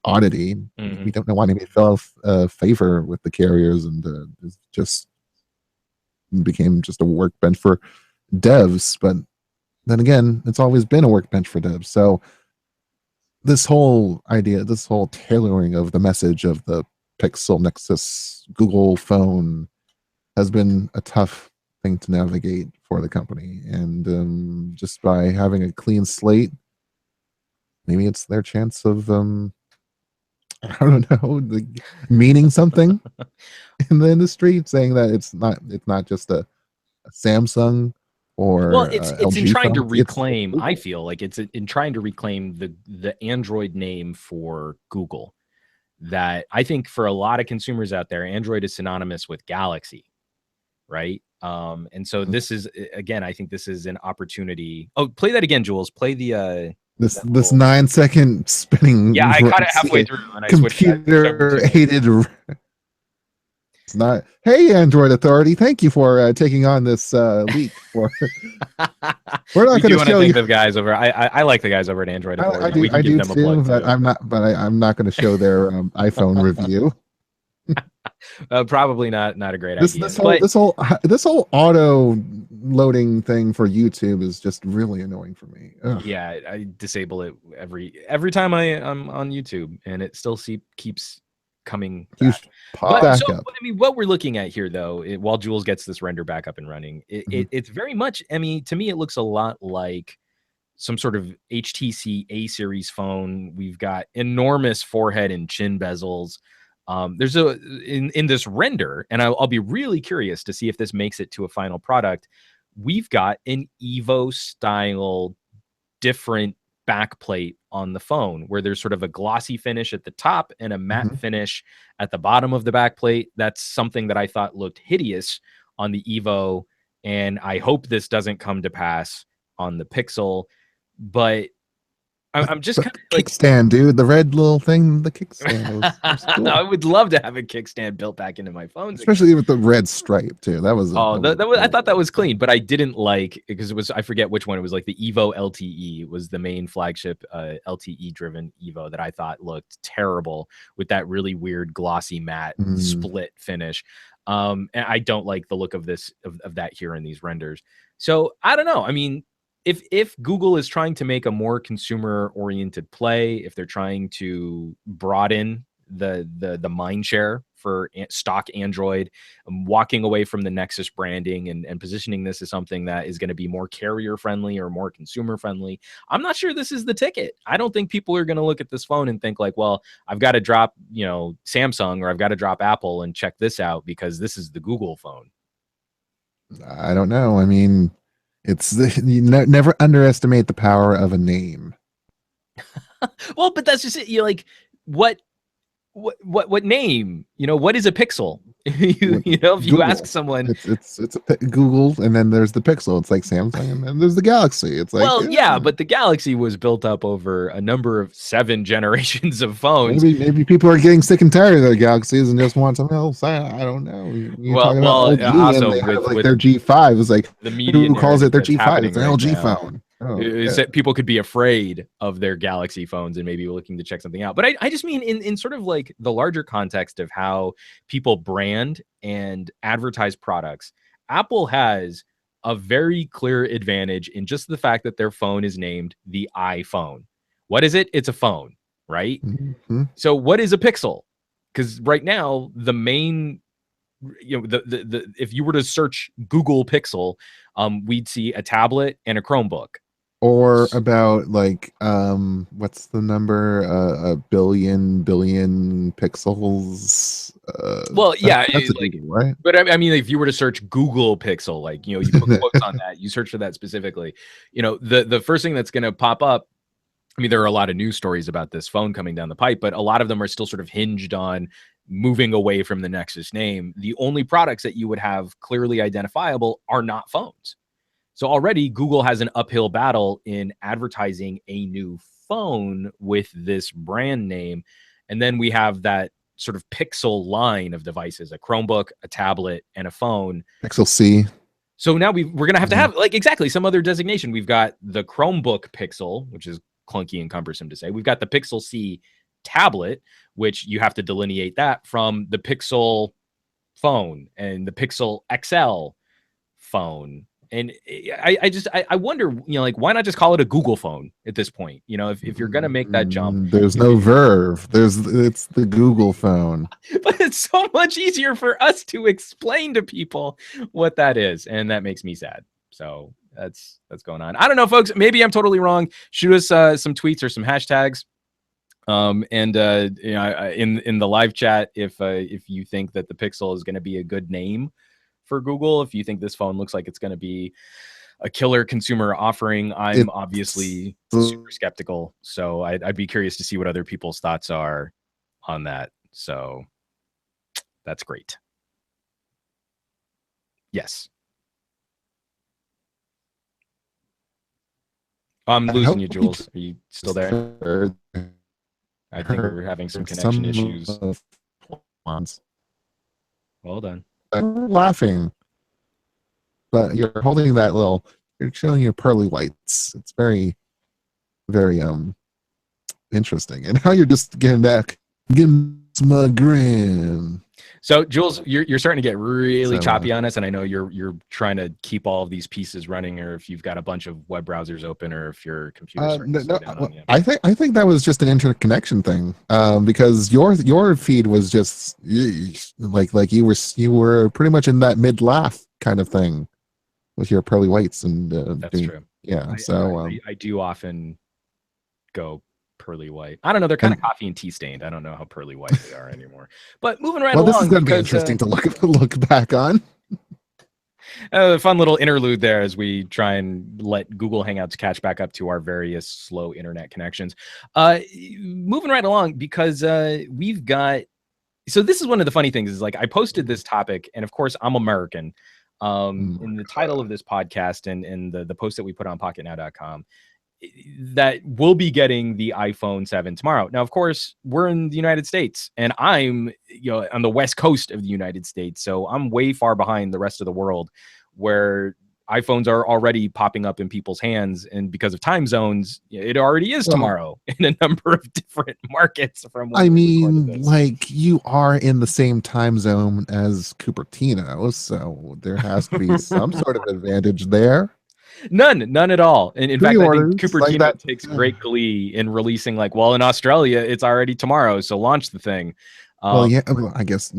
oddity. We don't know why. Maybe it fell off favor with the carriers and just became just a workbench for devs. But then again, it's always been a workbench for devs. So this whole idea, this whole tailoring of the message of the Pixel Nexus Google phone has been a tough thing to navigate for the company. And just by having a clean slate, maybe it's their chance of I don't know, meaning something in the industry, saying that it's not just a Samsung or
well, it's
LG
in trying to
phone.
reclaim. I feel like it's in trying to reclaim the Android name for Google. That I think for a lot of consumers out there, Android is synonymous with Galaxy, right? And so this is again, I think this is an opportunity. Oh, play that again, Jules. Play the
this 9-second spinning.
Yeah, I caught it halfway through and I
computer aided. It's not. Hey, Android Authority, thank you for taking on this leak. We're not going to show you
the guys over. I like the guys over at Android Authority.
I do too, but I'm not. But I'm not going to show their iPhone review.
Probably not a great idea.
This whole auto loading thing for YouTube is just really annoying for me. Ugh.
Yeah, I disable it every time I'm on YouTube, and it still keeps coming back. I mean, what we're looking at here, though, while Jules gets this render back up and running, it's very much. I mean, to me, it looks a lot like some sort of HTC A series phone. We've got enormous forehead and chin bezels. There's in this render, and I'll be really curious to see if this makes it to a final product. We've got an Evo style different backplate on the phone where there's sort of a glossy finish at the top and a matte finish at the bottom of the backplate. That's something that I thought looked hideous on the Evo, and I hope this doesn't come to pass on the Pixel. But I'm just kind of like
kickstand, dude. The red little thing, the kickstand. Was cool.
I would love to have a kickstand built back into my phone,
especially with the red stripe too. That was
I thought that was clean, but I didn't like because it was, I forget which one it was, like the Evo LTE was the main flagship LTE driven Evo that I thought looked terrible with that really weird glossy matte split finish. And I don't like the look of this of that here in these renders. So I don't know. I mean, if Google is trying to make a more consumer oriented play, if they're trying to broaden the mind share for stock Android, walking away from the Nexus branding and positioning this as something that is going to be more carrier friendly or more consumer friendly, I'm not sure this is the ticket. I don't think people are going to look at this phone and think like, well, I've got to drop, Samsung, or I've got to drop Apple and check this out because this is the Google phone.
I don't know. I mean, you never underestimate the power of a name.
Well, but that's just it. You're like, what name? What is a Pixel? If you ask someone,
it's a Google, and then there's the Pixel. It's like Samsung, and then there's the Galaxy. It's like,
well, yeah, but the Galaxy was built up over a number of 7 generations of phones.
Maybe people are getting sick and tired of their Galaxies and just want something else. I don't know. You're talking about LG, also with their G5 is like the media who calls it their G5. It's an LG phone.
People could be afraid of their Galaxy phones and maybe looking to check something out. But I just mean in sort of like the larger context of how people brand and advertise products, Apple has a very clear advantage in just the fact that their phone is named the iPhone. What is it? It's a phone, right? So what is a Pixel? Because right now, the main, if you were to search Google Pixel, we'd see a tablet and a Chromebook.
Or about like what's the number? A billion pixels.
Well, yeah,
That's a
like,
Google, right?
but I mean, if you were to search Google Pixel, like, you put quotes on that, you search for that specifically, the first thing that's going to pop up. I mean, there are a lot of news stories about this phone coming down the pipe, but a lot of them are still sort of hinged on moving away from the Nexus name. The only products that you would have clearly identifiable are not phones. So already Google has an uphill battle in advertising a new phone with this brand name. And then we have that sort of Pixel line of devices, a Chromebook, a tablet, and a phone.
Pixel C.
So now we're going to have like exactly some other designation. We've got the Chromebook Pixel, which is clunky and cumbersome to say. We've got the Pixel C tablet, which you have to delineate that from the Pixel phone and the Pixel XL phone. And I wonder, like, why not just call it a Google phone at this point? If you're going to make that jump,
There's no verve. It's the Google phone.
But it's so much easier for us to explain to people what that is. And that makes me sad. So that's going on. I don't know, folks. Maybe I'm totally wrong. Shoot us some tweets or some hashtags. In the live chat, if you think that the Pixel is going to be a good name for Google, if you think this phone looks like it's going to be a killer consumer offering, I'm obviously super skeptical. So I'd be curious to see what other people's thoughts are on that. So that's great. Yes. I'm losing you, Jules. Are you still there? I think we're having some connection issues. Hold on.
I'm laughing. But you're holding you're showing your pearly whites. It's very, very interesting. And how you're just getting my grin.
So Jules, you're starting to get really choppy on us, and I know you're trying to keep all of these pieces running, or if you've got a bunch of web browsers open, or if your computer's starting to slow down on you.
I think that was just an interconnection thing, because your feed was just like you were pretty much in that mid laugh kind of thing with your pearly whites, and
that's true.
Yeah,
I do often go pearly white. I don't know. They're kind of coffee and tea stained. I don't know how pearly white they are anymore. But moving right along.
This is going to be interesting to look back on.
A fun little interlude there as we try and let Google Hangouts catch back up to our various slow internet connections. Moving right along, because we've got. So this is one of the funny things is, like, I posted this topic, and of course I'm American. In the title of this podcast and in the post that we put on pocketnow.com, that we'll be getting the iPhone 7 tomorrow. Now, of course, we're in the United States, and I'm on the west coast of the United States, so I'm way far behind the rest of the world, where iPhones are already popping up in people's hands, and because of time zones, it already is tomorrow in a number of different markets.
I mean, like, you are in the same time zone as Cupertino, so there has to be some sort of advantage there.
None at all. And in fact, I think Cupertino takes great glee in releasing, like, well, in Australia, it's already tomorrow, so launch the thing.
I guess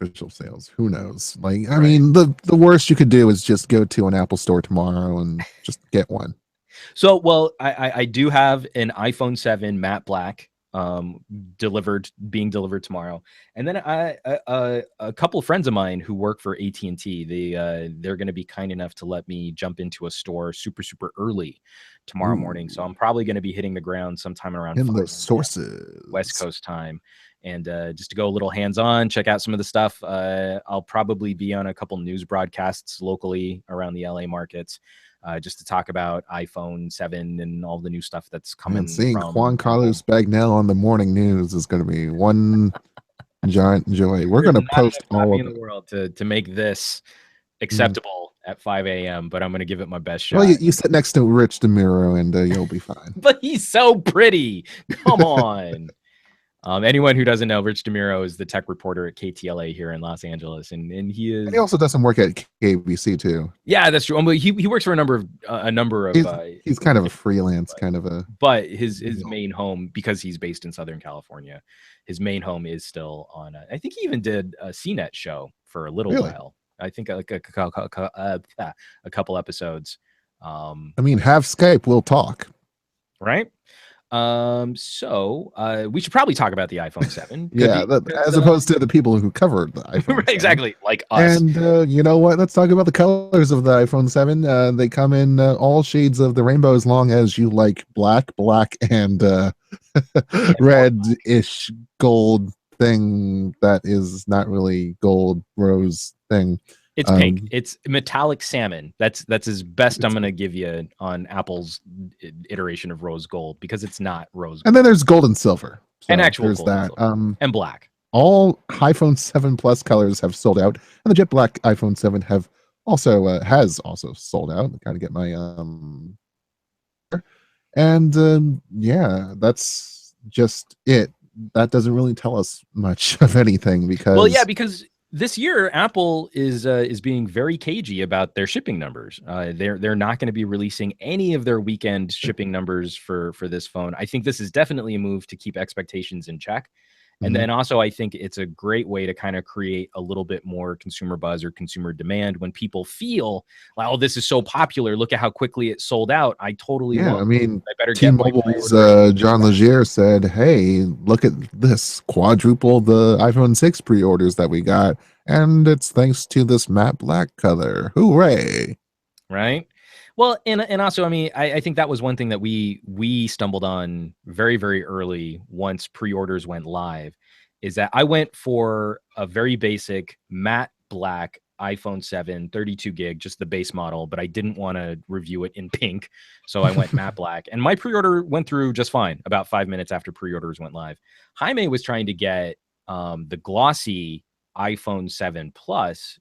official sales, who knows? Like, I mean, the worst you could do is just go to an Apple store tomorrow and just get one.
So, well, I do have an iPhone 7 matte black being delivered tomorrow, and then a couple of friends of mine who work for AT&T, they're going to be kind enough to let me jump into a store super early tomorrow morning. So I'm probably going to be hitting the ground sometime around
in the sources
West Coast time, and just to go a little hands-on, check out some of the stuff. I'll probably be on a couple news broadcasts locally around the LA markets, just to talk about iPhone 7 and all the new stuff that's coming.
And seeing Juan Carlos Bagnell on the morning news is going to be one giant joy. We're going to post all of
in the world to make this acceptable at 5 a.m., but I'm going to give it my best shot.
Well, you sit next to Rich DeMuro and you'll be fine.
But he's so pretty. Come on. Anyone who doesn't know, Rich DeMuro is the tech reporter at KTLA here in Los Angeles, and he is.
And he also does some work at KBC too.
Yeah, that's true. He works for a number of.
He's kind of a freelance kind of a.
But his main home, because he's based in Southern California, his main home is still on. I think he even did a CNET show for a little while. I think like a couple episodes.
I mean, have Skype, we'll talk.
Right. So we should probably talk about the iPhone 7.
Yeah, as opposed to the people who covered the iPhone 7.
Exactly, like us.
And you know what? Let's talk about the colors of the iPhone 7. They come in all shades of the rainbow, as long as you like black, and red-ish gold thing that is not really gold rose thing.
It's pink. It's metallic salmon. That's as best I'm gonna give you on Apple's iteration of rose gold, because it's not rose gold.
And then there's gold and silver. So
and actual
there's
gold
that.
And black.
All iPhone 7 Plus colors have sold out, and the jet black iPhone 7 has also sold out. I gotta get my and yeah, that's just it. That doesn't really tell us much of anything, because
because this year Apple is being very cagey about their shipping numbers. They're not going to be releasing any of their weekend shipping numbers for this phone. I think this is definitely a move to keep expectations in check. And then also, I think it's a great way to kind of create a little bit more consumer buzz or consumer demand when people feel like, oh, this is so popular. Look at how quickly it sold out. I totally
I mean,
I better
T-Mobile's John Legere said, hey, look at this, quadruple the iPhone 6 pre-orders that we got, and it's thanks to this matte black color. Hooray!
Right. Well, and also, I mean, I think that was one thing that we stumbled on very, very early once pre-orders went live, is that I went for a very basic matte black iPhone 7, 32 gig, just the base model, but I didn't want to review it in pink. So I went matte black, and my pre-order went through just fine about 5 minutes after pre-orders went live. Jaime was trying to get the glossy iPhone 7 Plus,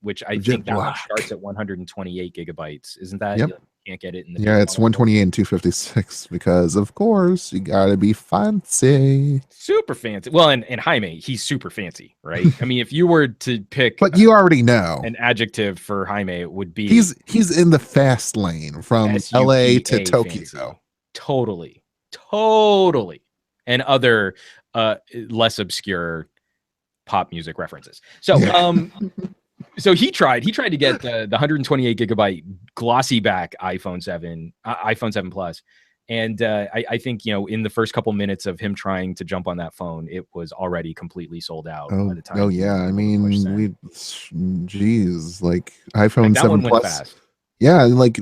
which I think that one starts at 128 gigabytes. Isn't that?
Yep.
You can't get it in the
it's 128 and 256, because of course you gotta be fancy,
super fancy. Well, and Jaime, he's super fancy, right? I mean, if you were to pick,
but you already know
an adjective for Jaime, it would be
he's in the fast lane from LA to Tokyo.
Fancy. Totally, and other less obscure pop music references. So so he tried to get the 128 gigabyte glossy back iPhone 7 Plus, and I think, in the first couple minutes of him trying to jump on that phone, it was already completely sold out by the time.
I mean, geez, like iPhone 7
Plus
went fast. Yeah, like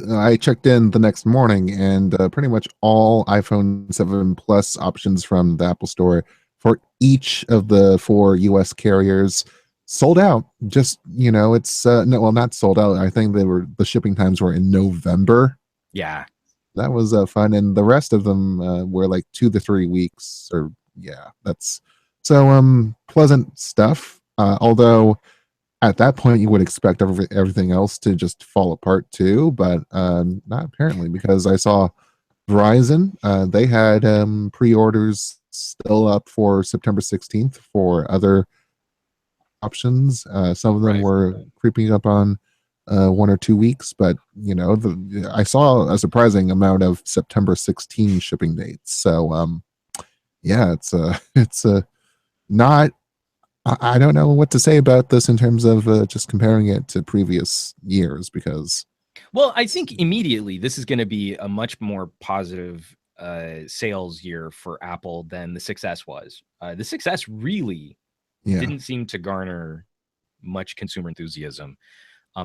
I checked in the next morning, and pretty much all iPhone 7 Plus options from the Apple Store for each of the 4 US carriers sold out. Just, it's not sold out. I think the shipping times were in November.
Yeah,
that was fun, and the rest of them were like 2 to 3 weeks. Or that's so pleasant stuff. Although at that point you would expect everything else to just fall apart too, but not apparently, because I saw Verizon, they had pre-orders still up for September 16th for other options. Some of them were creeping up on 1 or 2 weeks, but I saw a surprising amount of September 16 shipping dates. So it's not, I don't know what to say about this in terms of just comparing it to previous years, because
I think immediately this is going to be a much more positive sales year for Apple than the 6S was. The 6S really didn't seem to garner much consumer enthusiasm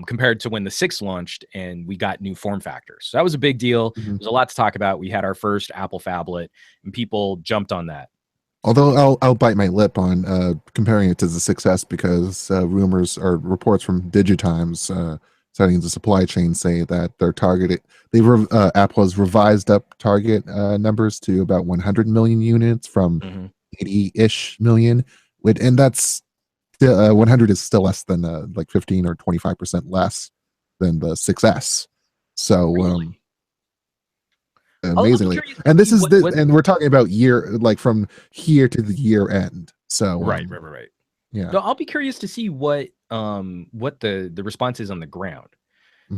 compared to when the 6 launched and we got new form factors. So that was a big deal. There's a lot to talk about. We had our first Apple phablet, and people jumped on that.
Although I'll bite my lip on comparing it to the 6S, because rumors or reports from Digitimes citing the supply chain say that their targeted, Apple has revised up target numbers to about 100 million units from 80-ish million, and that's 100 is still less than like 15 or 25% less than the 6S. So amazingly, and this is and we're talking about from here to the year end. So
right. Yeah. So I'll be curious to see what the response is on the ground,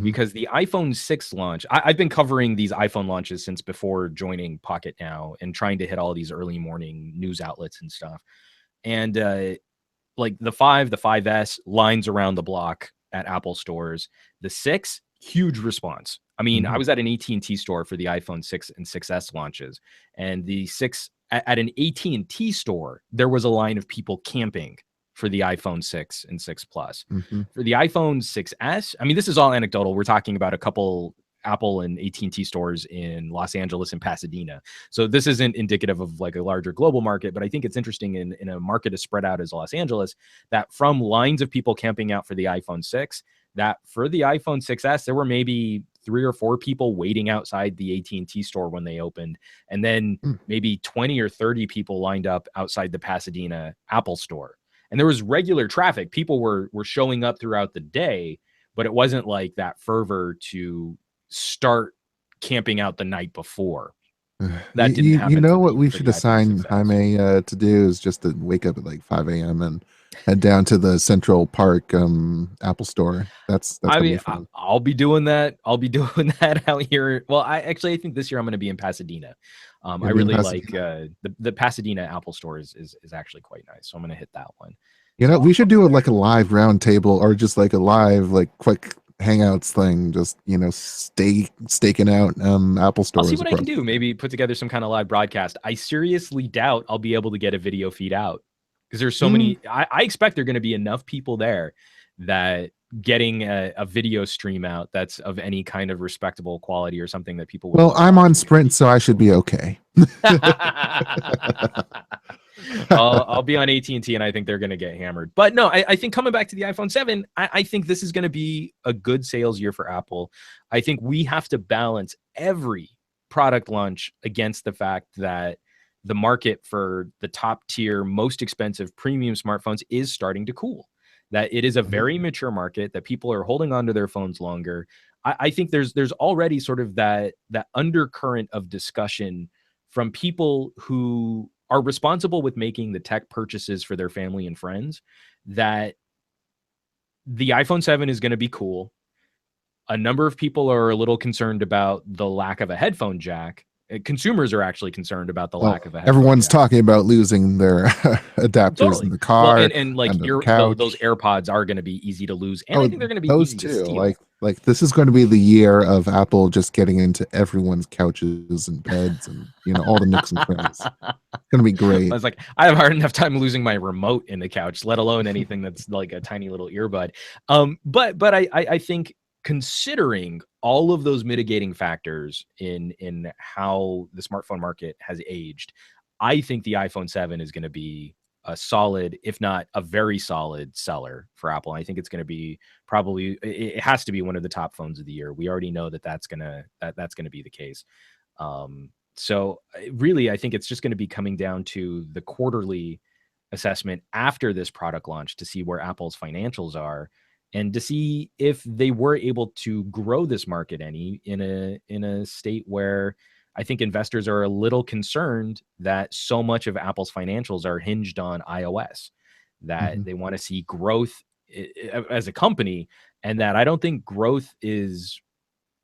because the iPhone 6 launch, I've been covering these iPhone launches since before joining Pocketnow and trying to hit all these early morning news outlets and stuff. And like the 5, the 5S, lines around the block at Apple stores. The 6, huge response. I mean, I was at an AT&T store for the iPhone 6 and 6S launches, and the 6 at an AT&T store, there was a line of people camping for the iPhone 6 and 6 Plus. For the iPhone 6S, I mean, this is all anecdotal. We're talking about a couple Apple and AT&T stores in Los Angeles and Pasadena. So this isn't indicative of like a larger global market, but I think it's interesting in a market as spread out as Los Angeles, that from lines of people camping out for the iPhone 6, that for the iPhone 6S, there were maybe 3 or 4 people waiting outside the AT&T store when they opened. And then maybe 20 or 30 people lined up outside the Pasadena Apple store. And there was regular traffic. People were showing up throughout the day, but it wasn't like that fervor to start camping out the night before. That didn't happen.
You know what we should assign Jaime to do is just to wake up at like 5 a.m. and head down to the Central Park Apple store. That's
I mean, I'll be doing that. I'll be doing that out here. Well, I think this year I'm going to be in Pasadena. I really like the Pasadena Apple store is actually quite nice. So I'm going to hit that one.
You know, we should do like a live round table or just like a live, like quick hangouts thing. Just, you know, staking out Apple stores.
I'll see what I can do. Maybe put together some kind of live broadcast. I seriously doubt I'll be able to get a video feed out because there's so many. I expect there are going to be enough people there that getting a video stream out that's of any kind of respectable quality or something that people will.
Well, I'm on Sprint, so I should be okay.
I'll be on AT&T, and I think they're going to get hammered. But no, I think coming back to the iPhone 7, I think this is going to be a good sales year for Apple. I think we have to balance every product launch against the fact that the market for the top tier, most expensive premium smartphones is starting to cool. That it is a very mature market, that people are holding on to their phones longer. I think there's already sort of that undercurrent of discussion from people who are responsible with making the tech purchases for their family and friends, that the iPhone 7 is going to be cool. A number of people are a little concerned about the lack of a headphone jack. Consumers are actually concerned about the lack of a headphone
everyone's
jack.
Talking about losing their adapters in the car.
Well, and like those AirPods are going to be easy to lose. And I think they're going to be easy to steal.
Like this is going to be the year of Apple just getting into everyone's couches and beds and, you know, all the nooks and crannies. It's going to be great.
I was like, I have a hard enough time losing my remote in the couch, let alone anything that's like a tiny little earbud. But I think, considering all of those mitigating factors in how the smartphone market has aged, I think the iPhone 7 is going to be a solid, if not a very solid seller for Apple. I think it's going to be it has to be one of the top phones of the year. We already know that's going to be the case. So really, I think it's just going to be coming down to the quarterly assessment after this product launch to see where Apple's financials are, and to see if they were able to grow this market any in a state where I think investors are a little concerned that so much of Apple's financials are hinged on iOS, that they want to see growth as a company, and that I don't think growth is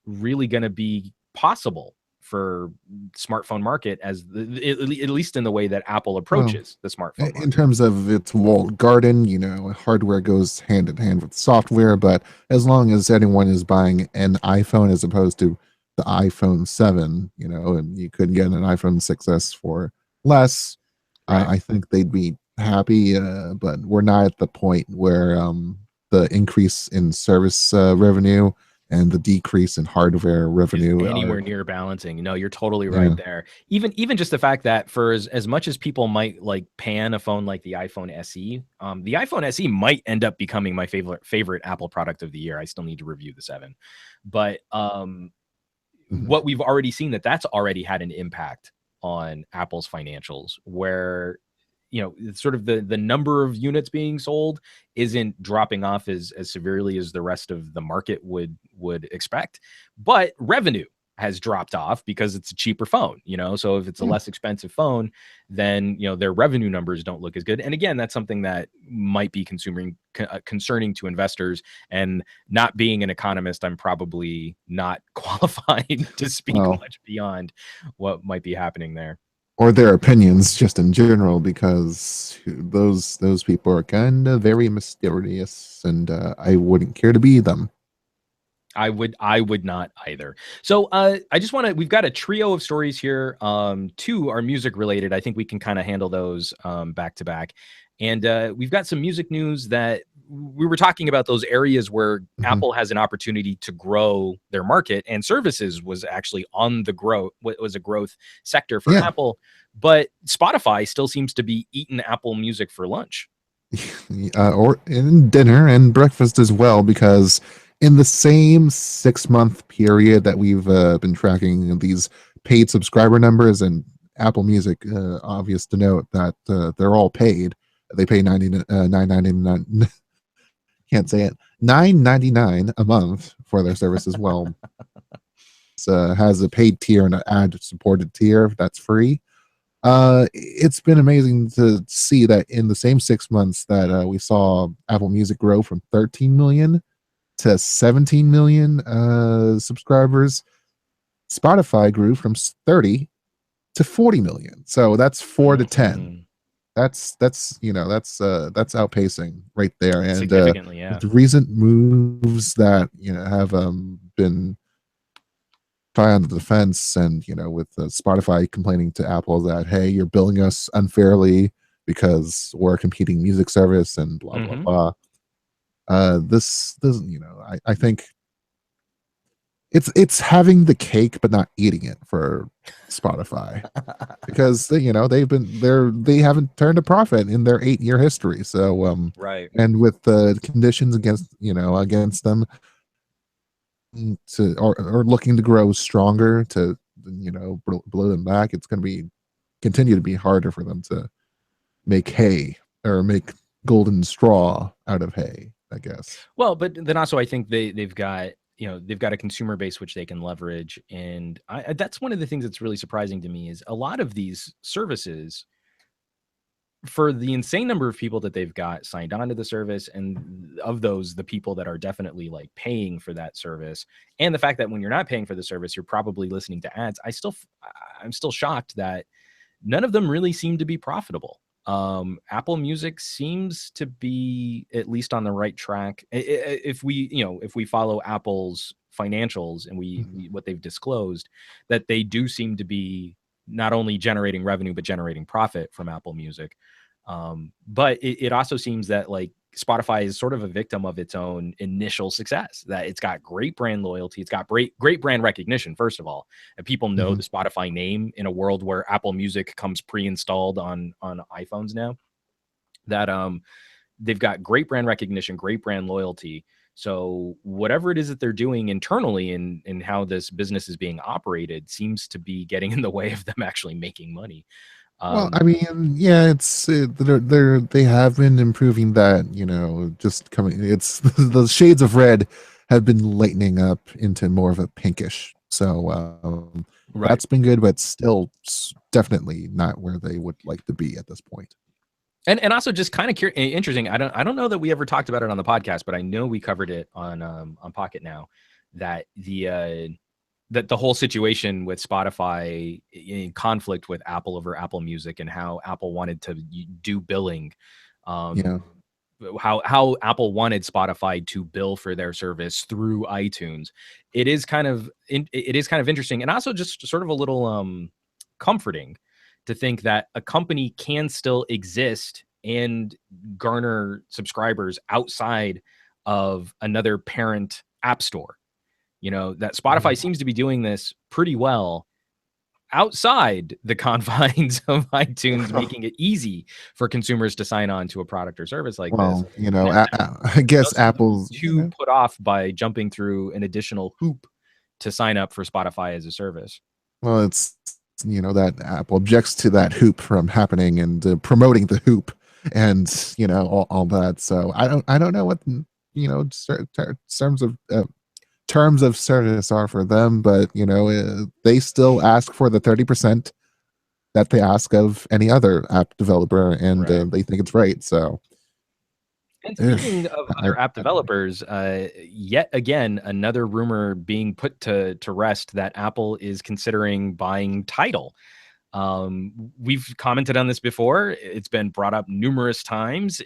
really going to be possible for smartphone market at least in the way that Apple approaches the smartphone market.
In terms of its walled garden, you know, hardware goes hand in hand with software, but as long as anyone is buying an iPhone as opposed to the iPhone 7, you know, and you could get an iPhone 6S for less, right. I think they'd be happy, but we're not at the point where the increase in service revenue and the decrease in hardware revenue
anywhere near balancing. No, you're totally right there. Even just the fact that for as much as people might like pan a phone like the iPhone SE, the iPhone SE might end up becoming my favorite Apple product of the year. I still need to review the 7, but what we've already seen that's already had an impact on Apple's financials, where you know, sort of the number of units being sold isn't dropping off as severely as the rest of the market would expect, but revenue has dropped off because it's a cheaper phone, you know? So if it's a less expensive phone, then, you know, their revenue numbers don't look as good. And again, that's something that might be concerning to investors, and not being an economist, I'm probably not qualified to speak much beyond what might be happening there.
or their opinions just in general, because those people are kind of very mysterious, and I wouldn't care to be them.
I would not either. So I just want to, we've got a trio of stories here. Two are music related. I think we can kind of handle those back to back. And we've got some music news that we were talking about, those areas where
Mhm.
Apple has an opportunity to grow their market, and services was actually on the growth, was a growth sector for
Yeah.
Apple. But Spotify still seems to be eating Apple Music for lunch.
Or in dinner and breakfast as well, because in the same 6 month period that we've been tracking these paid subscriber numbers and Apple Music, obvious to note that they're all paid. They pay 9.99. Can't say it. 9.99 a month for their service as well. Has a paid tier and an ad supported tier that's free. It's been amazing to see that in the same 6 months that we saw Apple Music grow from 13 million to 17 million subscribers, Spotify grew from 30 to 40 million. So that's 4 to 10.
Mhm.
That's that's outpacing right there. And
Significantly, yeah.
with recent moves that have been on the defense, and with Spotify complaining to Apple that, hey, you're billing us unfairly because we're a competing music service and blah blah
Mhm.
blah. This I think it's having the cake but not eating it for Spotify, because they haven't turned a profit in their 8-year history. So
Right.
and with the conditions against them, or looking to grow stronger to blow them back, it's going to be continue to be harder for them to make hay, or make golden straw out of hay, I guess.
Well, but then also I think they've got, they've got a consumer base which they can leverage, and that's one of the things that's really surprising to me is a lot of these services, for the insane number of people that they've got signed on to the service, and of those, the people that are definitely like paying for that service, and the fact that when you're not paying for the service, you're probably listening to ads. I'm still shocked that none of them really seem to be profitable. Apple Music seems to be at least on the right track. If we follow Apple's financials and
Mhm.
what they've disclosed, that they do seem to be not only generating revenue but generating profit from Apple Music. But it also seems that like Spotify is sort of a victim of its own initial success, that it's got great brand loyalty. It's got great brand recognition, first of all. And people know
Mhm.
the Spotify name in a world where Apple Music comes pre-installed on iPhones now. That they've got great brand recognition, great brand loyalty. So whatever it is that they're doing internally in how this business is being operated seems to be getting in the way of them actually making money.
Well,
Um,
I mean, yeah, they have been improving that. Just coming. It's the shades of red have been lightening up into more of a pinkish. So
right.
that's been good, but still definitely not where they would like to be at this point.
And also just kind of interesting. I don't know that we ever talked about it on the podcast, but I know we covered it on Pocket Now, that the whole situation with Spotify in conflict with Apple over Apple Music, and how Apple wanted to do billing, um,
Yeah,
how Apple wanted Spotify to bill for their service through iTunes. It is kind of interesting, and also just sort of a little comforting to think that a company can still exist and garner subscribers outside of another parent app store. That Spotify
Mhm.
seems to be doing this pretty well outside the confines of iTunes, making it easy for consumers to sign on to a product or service like this.
Well,
And
I guess
doesn't seem
Apple's,
too put off by jumping through an additional hoop to sign up for Spotify as a service.
well, it's that Apple objects to that hoop from happening, and promoting the hoop, and all that. So I don't know what terms of service are for them, but they still ask for the 30% that they ask of any other app developer, and
Right.
they think it's right. So
And
eh,
speaking of
I,
other app
I,
developers, yet again, another rumor being put to rest that Apple is considering buying Tidal. We've commented on this before. It's been brought up numerous times.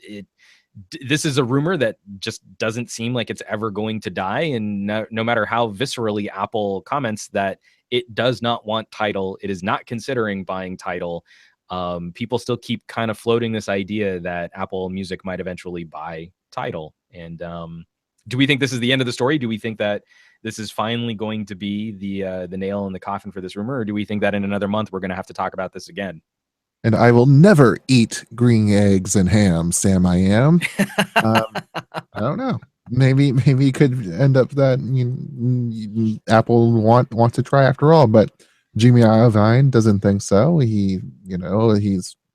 This is a rumor that just doesn't seem like it's ever going to die. And no matter how viscerally Apple comments that it does not want Tidal, it is not considering buying Tidal. People still keep kind of floating this idea that Apple Music might eventually buy Tidal. And do we think this is the end of the story? Do we think that this is finally going to be the nail in the coffin for this rumor? Or do we think that in another month we're going to have to talk about this again?
And I will never eat green eggs and ham, Sam. I am. I don't know. Maybe it could end up that Apple wants to try after all, but Jimmy Iovine doesn't think so. He's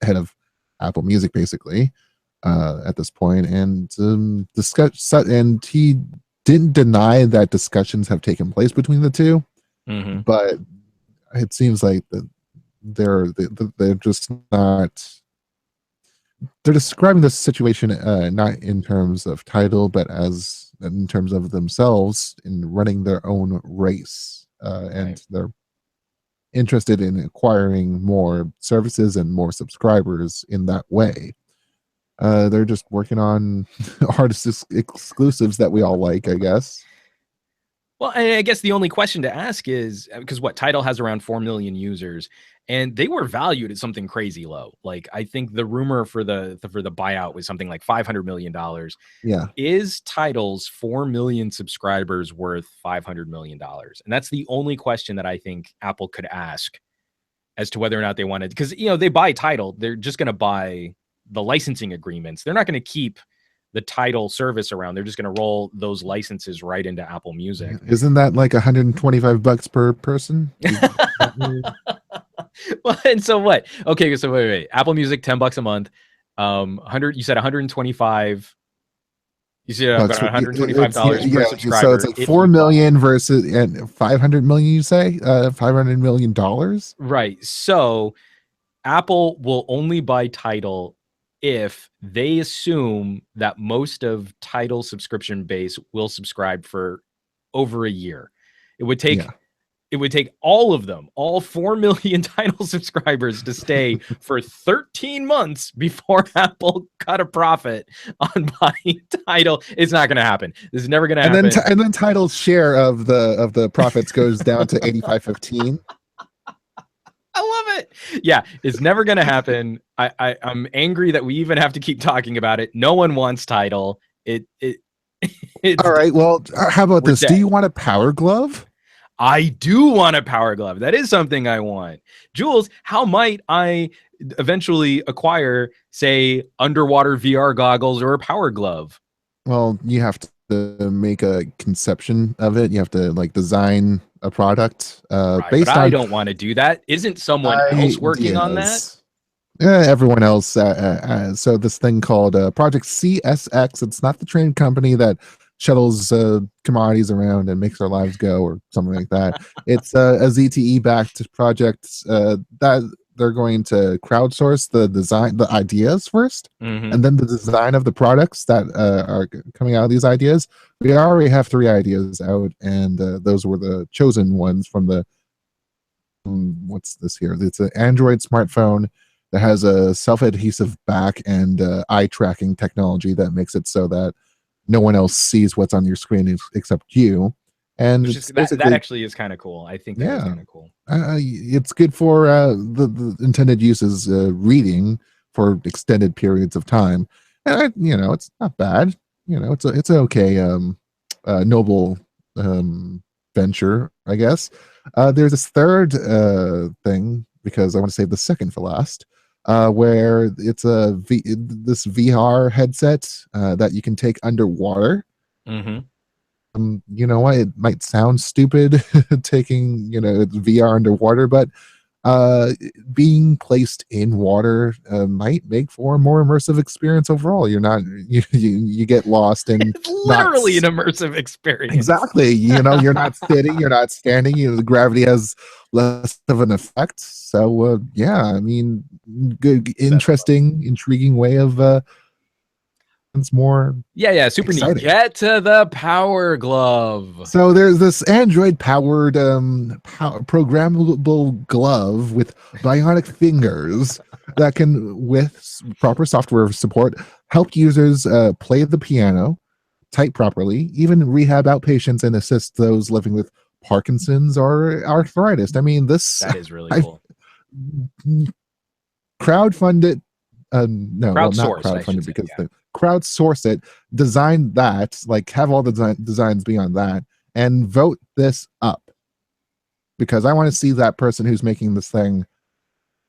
head of Apple Music basically at this point, and and he didn't deny that discussions have taken place between the two, but it seems like they're just not. They're describing this situation not in terms of Tidal, but as in terms of themselves in running their own race, and they're interested in acquiring more services and more subscribers in that way. They're just working on artist exclusives that we all like, I guess.
Well, I guess the only question to ask is because Tidal has around 4 million users, and they were valued at something crazy low. Like I think the rumor for the buyout was something like $500 million.
Yeah.
Is Tidal's 4 million subscribers worth $500 million? And that's the only question that I think Apple could ask as to whether or not they wanted, because they buy Tidal, they're just going to buy the licensing agreements. They're not going to keep the Tidal service around. They're just going to roll those licenses right into Apple Music.
Isn't that like $125 per person?
Well, and so what? Okay, so wait. Apple Music, $10 a month. 100. You said 125. You said about $125 per subscriber.
So it's like 4 million versus and 500 million. You say $500 million.
Right. So Apple will only buy Tidal if they assume that most of Tidal subscription base will subscribe for over a year. It would take all of them, all 4 million Tidal subscribers, to stay for 13 months before Apple cut a profit on buying Tidal. It's not going to happen. This is never going to happen.
And then Tidal's share of the profits goes down to 85-15.
I love it. Yeah, it's never going to happen. I'm angry that we even have to keep talking about it. No one wants Tidal. It's
all right. Well, how about this?
Dead.
Do you want a Power Glove?
I do want a Power Glove. That is something I want. Jules, how might I eventually acquire, say, underwater VR goggles or a Power Glove?
Well, you have to make a conception of it. You have to design a product based on.
I don't want to do that. Isn't someone else working on that?
Everyone else. So this thing called Project CSX. It's not the train company that shuttles commodities around and makes our lives go or something like that. It's a ZTE backed project that they're going to crowdsource the design, the ideas first, and then the design of the products that are coming out of these ideas. We already have 3 ideas out, and those were the chosen ones from the what's this here? It's an Android smartphone that has a self-adhesive back and eye tracking technology that makes it so that no one else sees what's on your screen except you. And
that actually is kind of cool. I think that is kind of cool.
It's good for the intended uses, reading for extended periods of time. And it's not bad. It's an okay noble venture, I guess. There's this third thing, because I want to save the second for last, where it's this VR headset that you can take underwater. You know what? It might sound stupid taking VR underwater, but being placed in water might make for a more immersive experience overall. You're not you get lost in
it's literally an immersive experience.
Exactly. You're not sitting, you're not standing. The gravity has less of an effect. So yeah, I mean, good, interesting, intriguing way of more
super
exciting.
neat. Get to the Power Glove.
So there's this Android-powered programmable glove with bionic fingers that can, with proper software support, help users play the piano, type properly, even rehab outpatients and assist those living with Parkinson's or arthritis. I mean,
That is really cool.
Crowdfunded, no, well, not crowdfunded because the crowdsource it, design that, like have all the designs beyond that, and vote this up because I want to see that person who's making this thing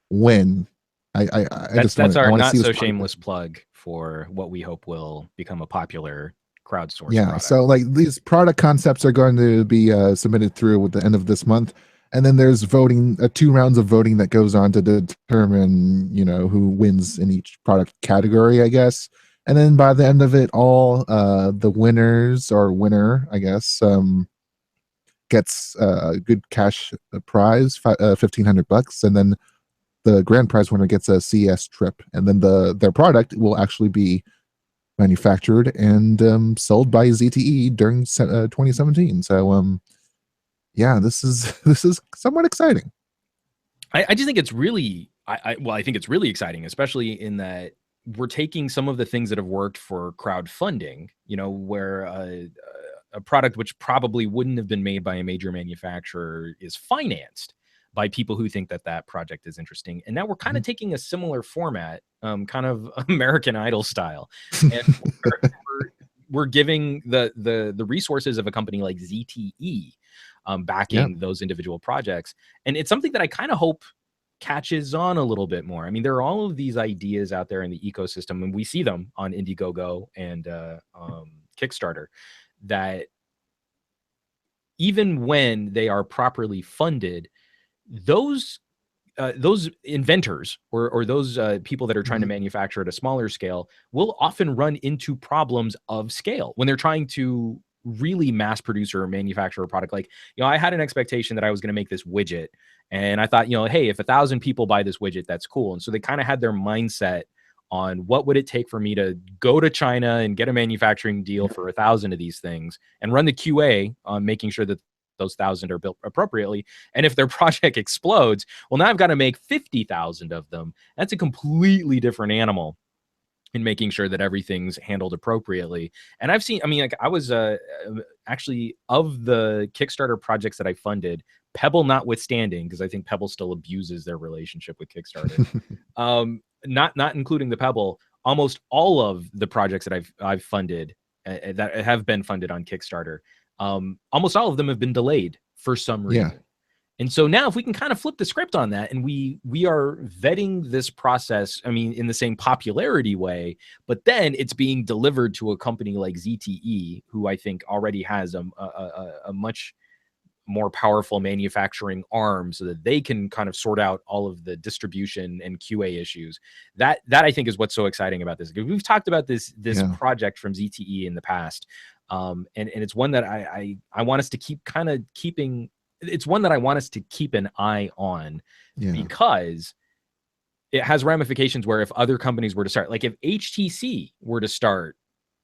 win.
That's our not so shameless plug for what we hope will become a popular crowdsourced product.
So like these product concepts are going to be submitted through at the end of this month, and then there's voting, 2 rounds of voting that goes on to determine, you know, who wins in each product category, I guess. And then by the end of it all, the winners or winner, I guess, gets a good cash prize, $1,500, and then the grand prize winner gets a CES trip, and then their product will actually be manufactured and sold by ZTE during 2017. So yeah, this is somewhat exciting.
I just think it's really I think it's really exciting, especially in that we're taking some of the things that have worked for crowdfunding, you know, where a product which probably wouldn't have been made by a major manufacturer is financed by people who think that that project is interesting. And now we're kind of taking a similar format, kind of American Idol style, and we're giving the resources of a company like ZTE backing those individual projects. And it's something that I kind of hope catches on a little bit more. I mean, there are all of these ideas out there in the ecosystem, and we see them on Indiegogo and Kickstarter, that even when they are properly funded, those inventors or those people that are trying to manufacture at a smaller scale will often run into problems of scale when they're trying to really mass produce or manufacture a product. Like, you know, I had an expectation that I was going to make this widget, and I thought, you know, hey, if 1,000 people buy this widget, that's cool. And so they kind of had their mindset on what would it take for me to go to China and get a manufacturing deal for 1,000 of these things and run the QA on making sure that those 1,000 are built appropriately. And if their project explodes, well, now I've got to make 50,000 of them. That's a completely different animal in making sure that everything's handled appropriately. And I've seen, I mean, like I was actually, of the Kickstarter projects that I funded, Pebble notwithstanding, because I think Pebble still abuses their relationship with Kickstarter, not including the Pebble, almost all of the projects that I've funded that have been funded on Kickstarter, almost all of them have been delayed for some reason. And so now if we can kind of flip the script on that, and we are vetting this process, I mean, in the same popularity way, but then it's being delivered to a company like ZTE, who I think already has a much more powerful manufacturing arm so that they can kind of sort out all of the distribution and QA issues. That I think is what's so exciting about this. We've talked about this project from ZTE in the past. And it's one that I want us to keep it's one that I want us to keep an eye on, because it has ramifications where if other companies were to start, like if HTC were to start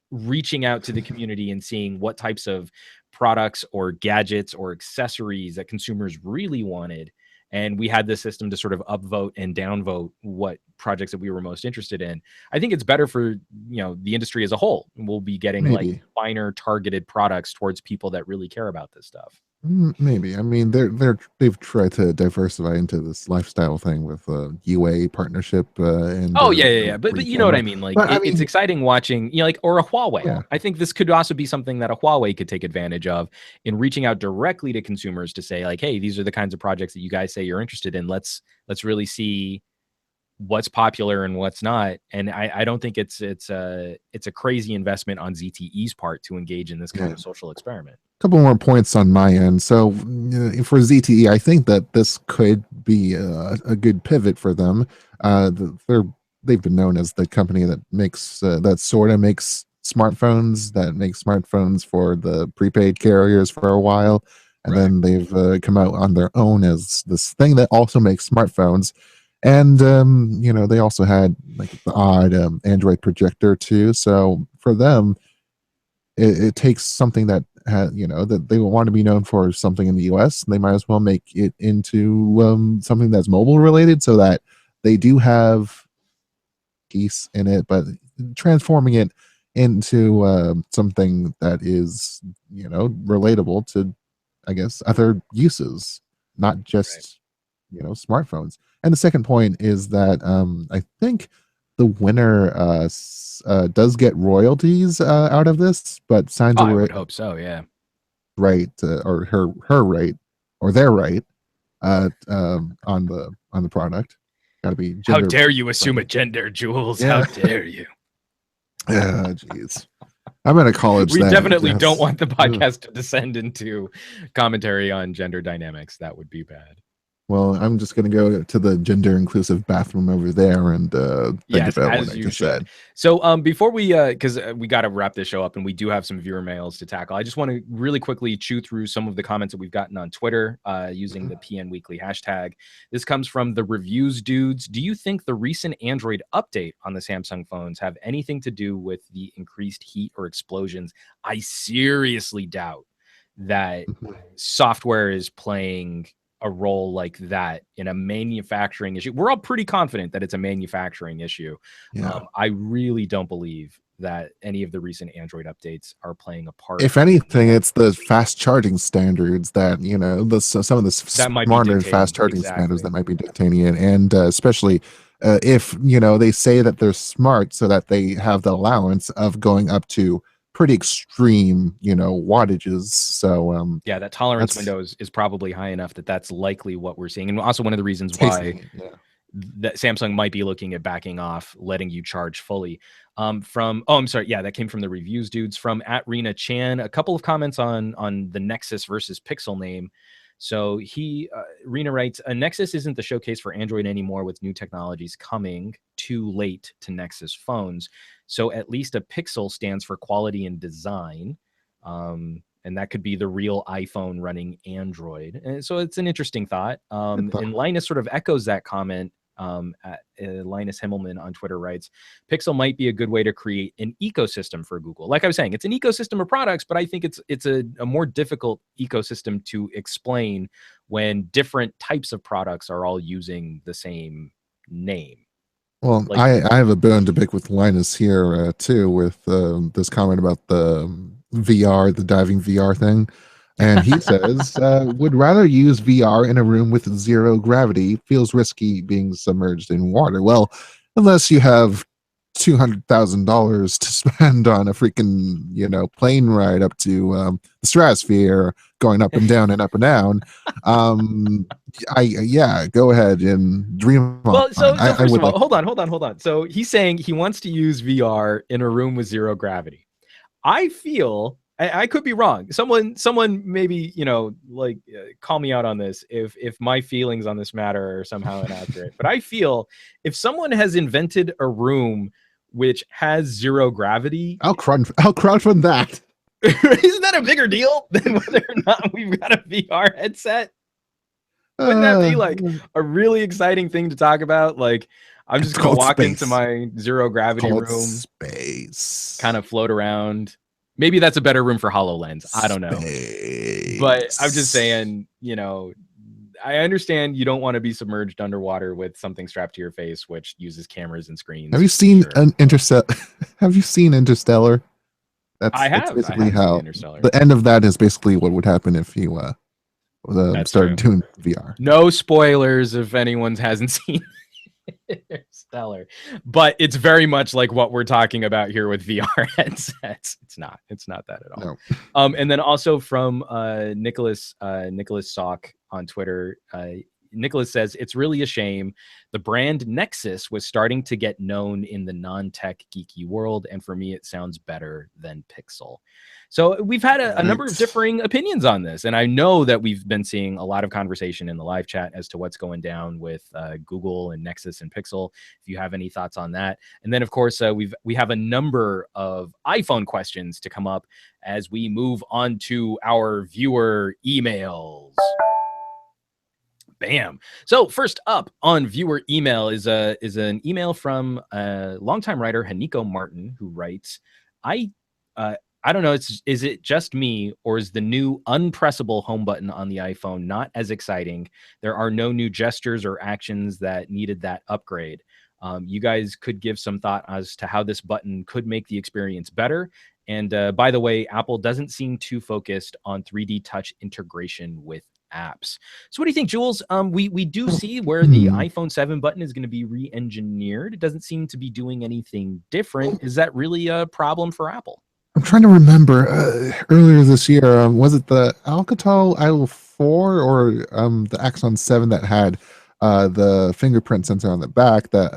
reaching out to the community and seeing what types of products or gadgets or accessories that consumers really wanted, and we had this system to sort of upvote and downvote what projects that we were most interested in, I think it's better for, you know, the industry as a whole. We'll be getting like finer targeted products towards people that really care about this stuff.
Maybe. I mean, they've tried to diversify into this lifestyle thing with UA partnership and
but you know what I mean, like it's exciting watching, you know, like, or a Huawei. I think this could also be something that a Huawei could take advantage of in reaching out directly to consumers to say, like, hey, these are the kinds of projects that you guys say you're interested in. Let's really see what's popular and what's not. And I don't think it's a crazy investment on ZTE's part to engage in this kind of social experiment.
Couple more points on my end. So for ZTE, I think that this could be a good pivot for them. They've been known as the company that makes that sort of makes smartphones for the prepaid carriers for a while, and then they've come out on their own as this thing that also makes smartphones. And they also had like the odd Android projector too. So for them, it takes something that has, that they want to be known for something in the US. They might as well make it into something that's mobile related, so that they do have piece in it, but transforming it into something that is, relatable to, I guess, other uses, not
Right.
just, smartphones. And the second point is that I think the winner does get royalties out of this, but signs
Oh,
a
I would hope so. Yeah.
right, or her right, or their right on the product. Got to be
How
gender
dare you assume a
friendly.
gender, Jules? How
Yeah.
dare you?
Yeah, jeez. I'm at a college
We
that
definitely don't
has,
want the
ugh.
podcast to descend into commentary on gender dynamics. That would be bad.
Well, I'm just going to go to the gender inclusive bathroom over there and think
Yes,
about what
as
I
you
just
should.
said.
So before we because we got to wrap this show up and we do have some viewer mails to tackle, I just want to really quickly chew through some of the comments that we've gotten on Twitter using the PN Weekly hashtag. This comes from the reviews dudes. Do you think the recent Android update on the Samsung phones have anything to do with the increased heat or explosions? I seriously doubt that software is playing a role like that in a manufacturing issue. We're all pretty confident that it's a manufacturing issue.
Yeah.
I really don't believe that any of the recent Android updates are playing a part.
If anything, it's the fast charging standards that, some of the
That might be
smarter and fast
dictating.
charging standards
Exactly.
that might be dictating it. And especially if, they say that they're smart so that they have the allowance of going up to pretty extreme, wattages. So
Yeah, that tolerance
that's
window is probably high enough that that's likely what we're seeing. And also one of the reasons why
tasting it. Yeah.
that Samsung might be looking at backing off, letting you charge fully. I'm sorry, yeah, that came from the reviews dudes. From at Rena Chan, a couple of comments on the Nexus versus Pixel name. So Rena writes, a Nexus isn't the showcase for Android anymore, with new technologies coming too late to Nexus phones. So at least a Pixel stands for quality and design. And that could be the real iPhone running Android. And so it's an interesting thought. And Linus sort of echoes that comment. Linus Himmelman on Twitter writes, Pixel might be a good way to create an ecosystem for Google. Like I was saying, it's an ecosystem of products, but I think it's a more difficult ecosystem to explain when different types of products are all using the same name.
Well,
Like,
I have a bone to pick with Linus here too, with this comment about the VR, the diving VR thing. And he says, would rather use VR in a room with zero gravity. Feels risky being submerged in water. Well, unless you have $200,000 to spend on a freaking, plane ride up to the stratosphere, going up and down and up and down. Go ahead and dream on.
well, so
I
first
would
of all,
like.
hold on. So he's saying he wants to use VR in a room with zero gravity. I feel I could be wrong. Someone maybe, call me out on this if my feelings on this matter are somehow inaccurate. But I feel if someone has invented a room which has zero gravity,
I'll crowdfund that.
isn't that a bigger deal than whether or not we've got a VR headset? Wouldn't that be like a really exciting thing to talk about? Like, I'm just
It's
gonna
called
walk into
space.
my zero gravity
Called
room,
space.
kind of float around. Maybe that's a better room for HoloLens. I don't know. But I'm just saying, I understand you don't want to be submerged underwater with something strapped to your face, which uses cameras and screens.
Have you seen
Sure.
an Have you seen Interstellar? That's basically
seen
how
Interstellar.
the end of that is basically what would happen if you
That's
started
true.
doing VR.
No spoilers if anyone hasn't seen Interstellar, but it's very much like what we're talking about here with VR headsets. It's not that at all.
No.
And then also from Nicholas Salk on Twitter, Nicholas says, it's really a shame. The brand Nexus was starting to get known in the non-tech geeky world, and for me, it sounds better than Pixel. So we've had a number of differing opinions on this, and I know that we've been seeing a lot of conversation in the live chat as to what's going down with Google and Nexus and Pixel. If you have any thoughts on that, and then of course we have a number of iPhone questions to come up as we move on to our viewer emails. Bam. So first up on viewer email is an email from a longtime writer, Haniko Martin, who writes, I don't know, is it just me, or is the new unpressable home button on the iPhone not as exciting? There are no new gestures or actions that needed that upgrade. You guys could give some thought as to how this button could make the experience better. And by the way, Apple doesn't seem too focused on 3D touch integration with apps. So what do you think, Jules? We do see where the iPhone 7 button is going to be re-engineered. It doesn't seem to be doing anything different. Is that really a problem for Apple?
I'm trying to remember earlier this year, was it the Alcatel Idol 4 or the Axon 7 that had the fingerprint sensor on the back that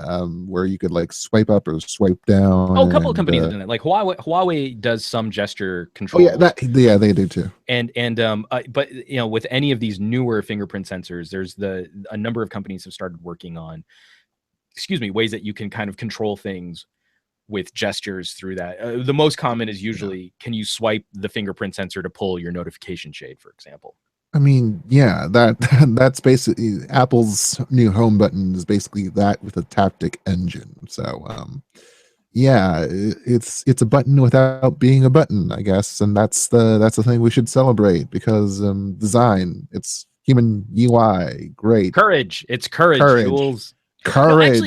where you could like swipe up or swipe down?
Oh, a couple of companies have done it. Like Huawei does some gesture control.
Oh yeah, they do too.
But you know, with any of these newer fingerprint sensors, there's a number of companies have started working on, ways that you can kind of control things with gestures through that. The most common is usually, can you swipe the fingerprint sensor to pull your notification shade, for example?
I mean, yeah, that's basically Apple's new home button is basically that with a taptic engine. So, yeah, it's a button without being a button, I guess, and that's the thing we should celebrate because design, it's human UI, great.
Courage, it's courage, Jules.
Courage.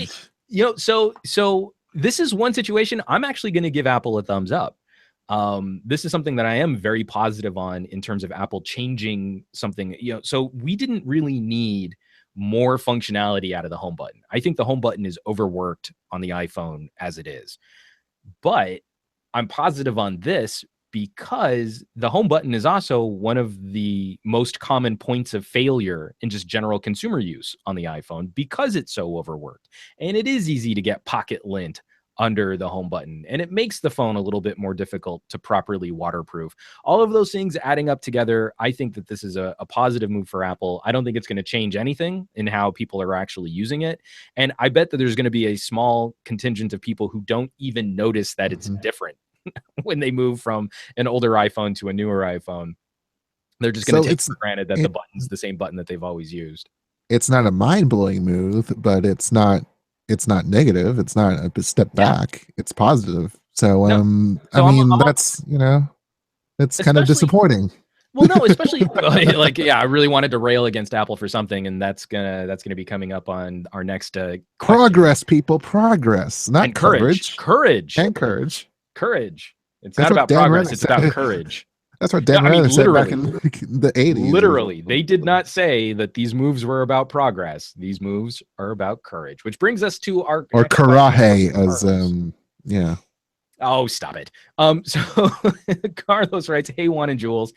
No, actually, so this is one situation I'm actually going to give Apple a thumbs up. This is something that I am very positive on in terms of Apple changing something. So we didn't really need more functionality out of the home button. I think the home button is overworked on the iPhone as it is. But I'm positive on this because the home button is also one of the most common points of failure in just general consumer use on the iPhone because it's so overworked. And it is easy to get pocket lint under the home button, and it makes the phone a little bit more difficult to properly waterproof. All of those things adding up together, I think that this is a positive move for Apple. I don't think it's going to change anything in how people are actually using it. And I bet that there's going to be a small contingent of people who don't even notice that it's different when they move from an older iPhone to a newer iPhone. They're just going to take for granted that the button's the same button that they've always used.
It's not a mind-blowing move, but it's not negative. It's not a step back. It's positive. So, I mean, that's, it's kind of disappointing.
Well, no, especially I really wanted to rail against Apple for something, and that's gonna be coming up on our next
progress, people. Progress, not
and courage. Courage. It's not about progress. It's about courage.
That's what Dan Rather said back in the 80s.
Literally, they did not say that these moves were about progress. These moves are about courage, which brings us to our
karahe as yeah.
Oh, stop it. So Carlos writes, "Hey, Juan and Jules,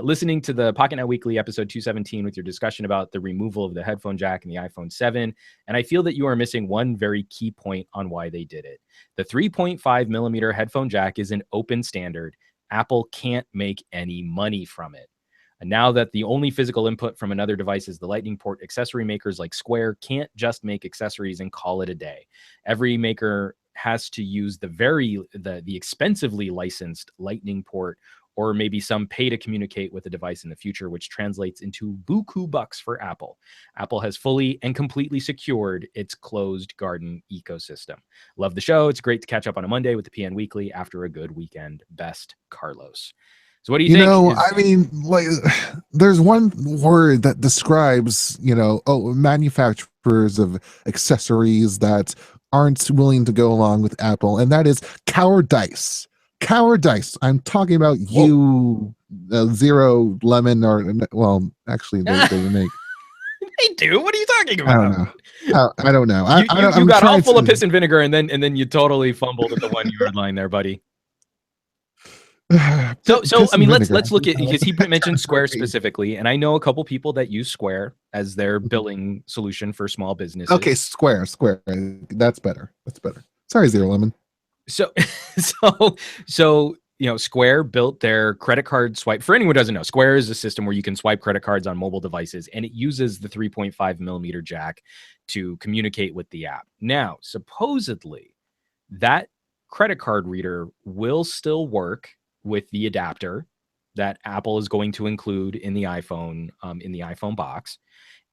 listening to the Pocketnow Weekly episode 217 with your discussion about the removal of the headphone jack in the iPhone 7, and I feel that you are missing one very key point on why they did it. The 3.5 millimeter headphone jack is an open standard. Apple can't make any money from it. And now that the only physical input from another device is the Lightning port, accessory makers like Square can't just make accessories and call it a day. Every maker has to use the expensively licensed Lightning port, or maybe some pay to communicate with the device in the future, which translates into buku bucks for Apple. Apple has fully and completely secured its closed garden ecosystem. Love the show. It's great to catch up on a Monday with the PN Weekly after a good weekend. Best, Carlos." So what do you think?
I mean, like, there's one word that describes, manufacturers of accessories that aren't willing to go along with Apple, and that is cowardice. Cowardice. I'm talking about you, Zero Lemon, actually, they make.
They do. What are you talking about?
I don't know.
You got all full of piss and vinegar, and then you totally fumbled at the 1 yard line there, buddy. So I mean, let's look at, because he mentioned Square specifically, and I know a couple people that use Square as their billing solution for small businesses.
Okay, Square. That's better. Sorry, Zero Lemon.
So Square built their credit card swipe. For anyone who doesn't know, Square is a system where you can swipe credit cards on mobile devices, and it uses the 3.5 millimeter jack to communicate with the app. Now, supposedly, that credit card reader will still work with the adapter that Apple is going to include in the iPhone box.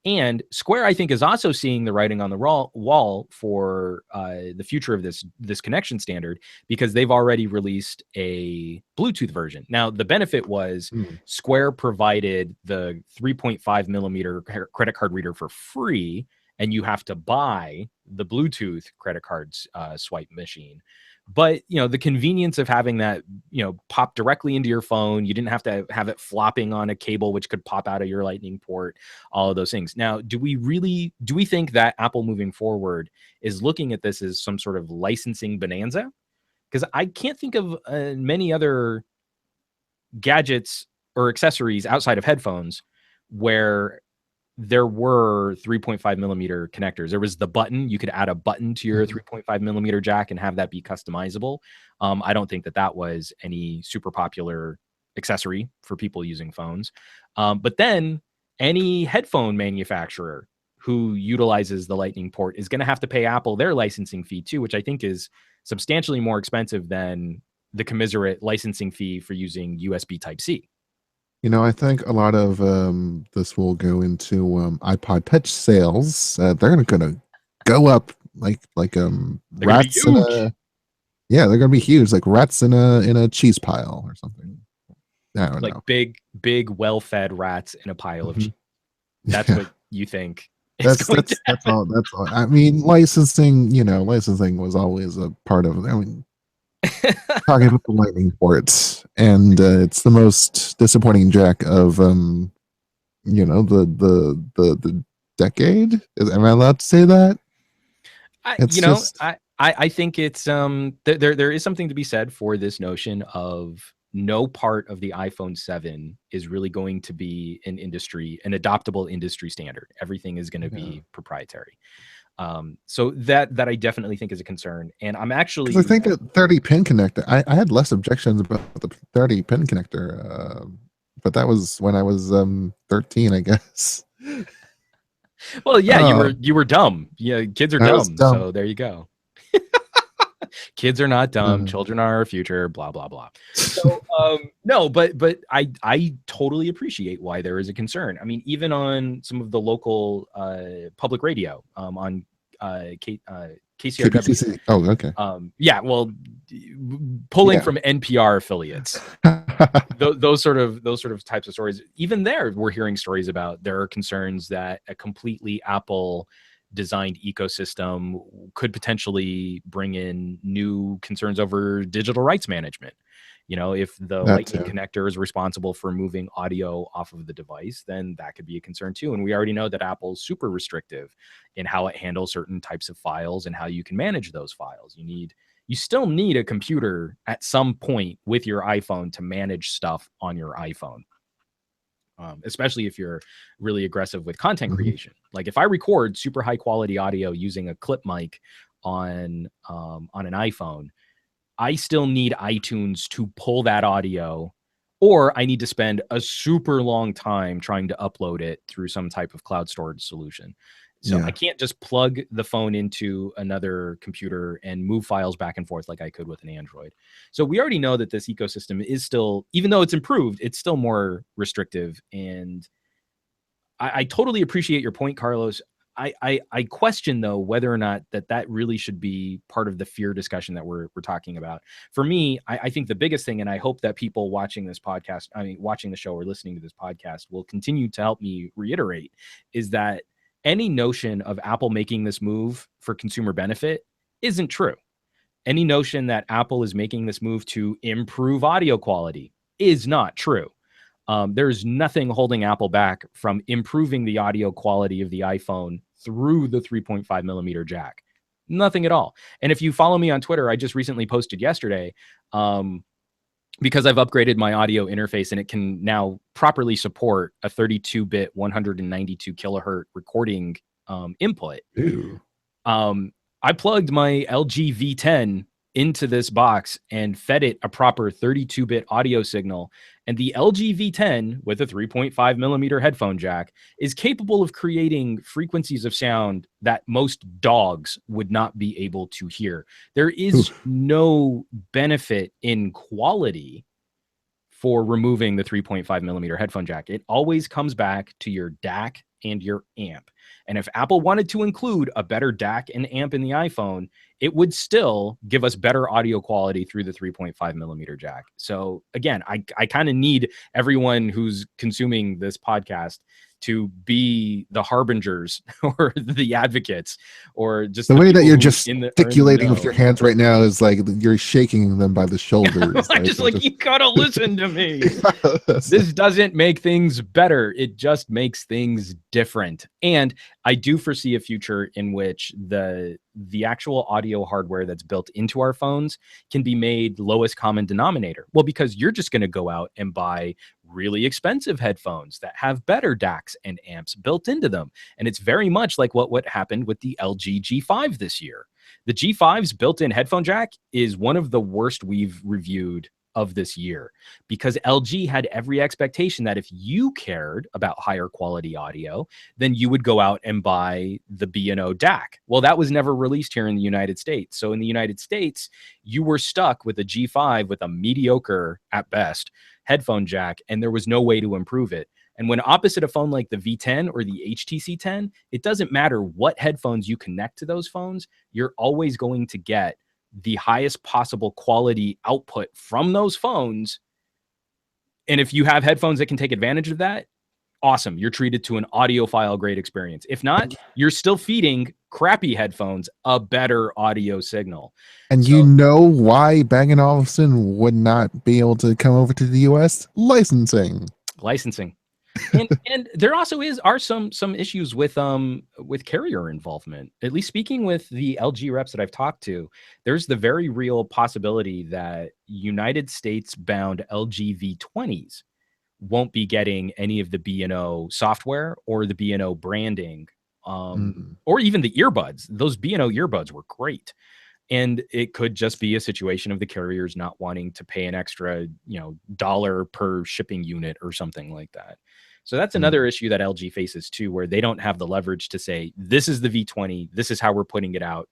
And Square, I think, is also seeing the writing on the wall for the future of this connection standard, because they've already released a Bluetooth version. Now, the benefit was Square provided the 3.5 millimeter credit card reader for free, and you have to buy the Bluetooth credit cards swipe machine. But, the convenience of having that, pop directly into your phone, you didn't have to have it flopping on a cable, which could pop out of your Lightning port, all of those things. Now, do we think that Apple moving forward is looking at this as some sort of licensing bonanza? Because I can't think of many other gadgets or accessories outside of headphones where there were 3.5 millimeter connectors. There was the button. You could add a button to your 3.5 millimeter jack and have that be customizable. I don't think that was any super popular accessory for people using phones. But then any headphone manufacturer who utilizes the Lightning port is going to have to pay Apple their licensing fee too, which I think is substantially more expensive than the commiserate licensing fee for using USB Type-C.
I think a lot of this will go into iPod Touch sales. They're going to go up like rats in a they're going to be huge, like rats in a cheese pile or something. I don't know.
Big well-fed rats in a pile of cheese. That's what you think.
That's all. That's all. I mean, licensing was always a part of it. I mean, talking about the Lightning ports, and it's the most disappointing jack of the decade. Am I allowed to say that?
I think it's there is something to be said for this notion of no part of the iPhone 7 is really going to be an adoptable industry standard. Everything is going to be proprietary. So that I definitely think is a concern. And I'm actually,
I think a 30 pin connector, I had less objections about the 30 pin connector, but that was when I was 13, I guess.
Well, yeah, you were dumb. Yeah, kids are dumb. So there you go. Kids are not dumb. Children are our future. Blah blah blah. So no, but I totally appreciate why there is a concern. I mean, even on some of the local public radio on KCRW.
KPCC. Oh, okay.
Yeah, well, pulling from NPR affiliates. those sort of types of stories. Even there, we're hearing stories about there are concerns that a completely Apple designed ecosystem could potentially bring in new concerns over digital rights management. If the Lightning connector is responsible for moving audio off of the device, then that could be a concern too. And we already know that Apple's super restrictive in how it handles certain types of files and how you can manage those files. You still need a computer at some point with your iPhone to manage stuff on your iPhone. Especially if you're really aggressive with content creation. Like if I record super high quality audio using a clip mic on an iPhone, I still need iTunes to pull that audio, or I need to spend a super long time trying to upload it through some type of cloud storage solution. So I can't just plug the phone into another computer and move files back and forth like I could with an Android. So we already know that this ecosystem is still, even though it's improved, it's still more restrictive. And I totally appreciate your point, Carlos. I question, though, whether or not that really should be part of the fear discussion that we're talking about. For me, I think the biggest thing, and I hope that people watching this podcast, watching the show or listening to this podcast will continue to help me reiterate, is that any notion of Apple making this move for consumer benefit isn't true. Any notion that Apple is making this move to improve audio quality is not true. There's nothing holding Apple back from improving the audio quality of the iPhone through the 3.5 millimeter jack. Nothing at all. And if you follow me on Twitter, I just recently posted yesterday, because I've upgraded my audio interface and it can now properly support a 32-bit 192 kilohertz recording input. I plugged my LG V10 into this box and fed it a proper 32-bit audio signal. And the LG V10 with a 3.5 millimeter headphone jack is capable of creating frequencies of sound that most dogs would not be able to hear. There is no benefit in quality for removing the 3.5 millimeter headphone jack. It always comes back to your DAC and your amp. And if Apple wanted to include a better DAC and amp in the iPhone, it would still give us better audio quality through the 3.5 millimeter jack. So again, I kind of need everyone who's consuming this podcast to be the harbingers or the advocates, or just
the way that you're just
are in the
gesticulating with
know.
your hands right now is like you're shaking them by the shoulders.
I'm just like, you gotta listen to me. This doesn't make things better. It just makes things different. And I do foresee a future in which the actual audio hardware that's built into our phones can be made lowest common denominator. Well, because you're just going to go out and buy really expensive headphones that have better DACs and amps built into them. And it's very much like what happened with the LG G5 this year. The G5's built-in headphone jack is one of the worst we've reviewed of this year, because LG had every expectation that if you cared about higher quality audio, then you would go out and buy the B&O DAC. Well, that was never released here in the United States. So in the United States, you were stuck with a G5 with a mediocre, at best, headphone jack, and there was no way to improve it. And when opposite a phone like the V10 or the HTC 10, it doesn't matter what headphones you connect to those phones, you're always going to get the highest possible quality output from those phones. And if you have headphones that can take advantage of that, awesome. You're treated to an audiophile grade experience. If not, you're still feeding crappy headphones a better audio signal.
And so, you know why Bang & Olufsen would not be able to come over to the US? Licensing. And there also are some issues with carrier involvement. At least speaking with the LG reps that I've talked to, there's the very real possibility that United States bound LG V20s won't be getting any of the B&O software or the B&O branding, or even the earbuds. Those B&O earbuds were great. And it could just be a situation of the carriers not wanting to pay an extra, dollar per shipping unit or something like that. So that's another issue that LG faces too, where they don't have the leverage to say, this is the V20, this is how we're putting it out,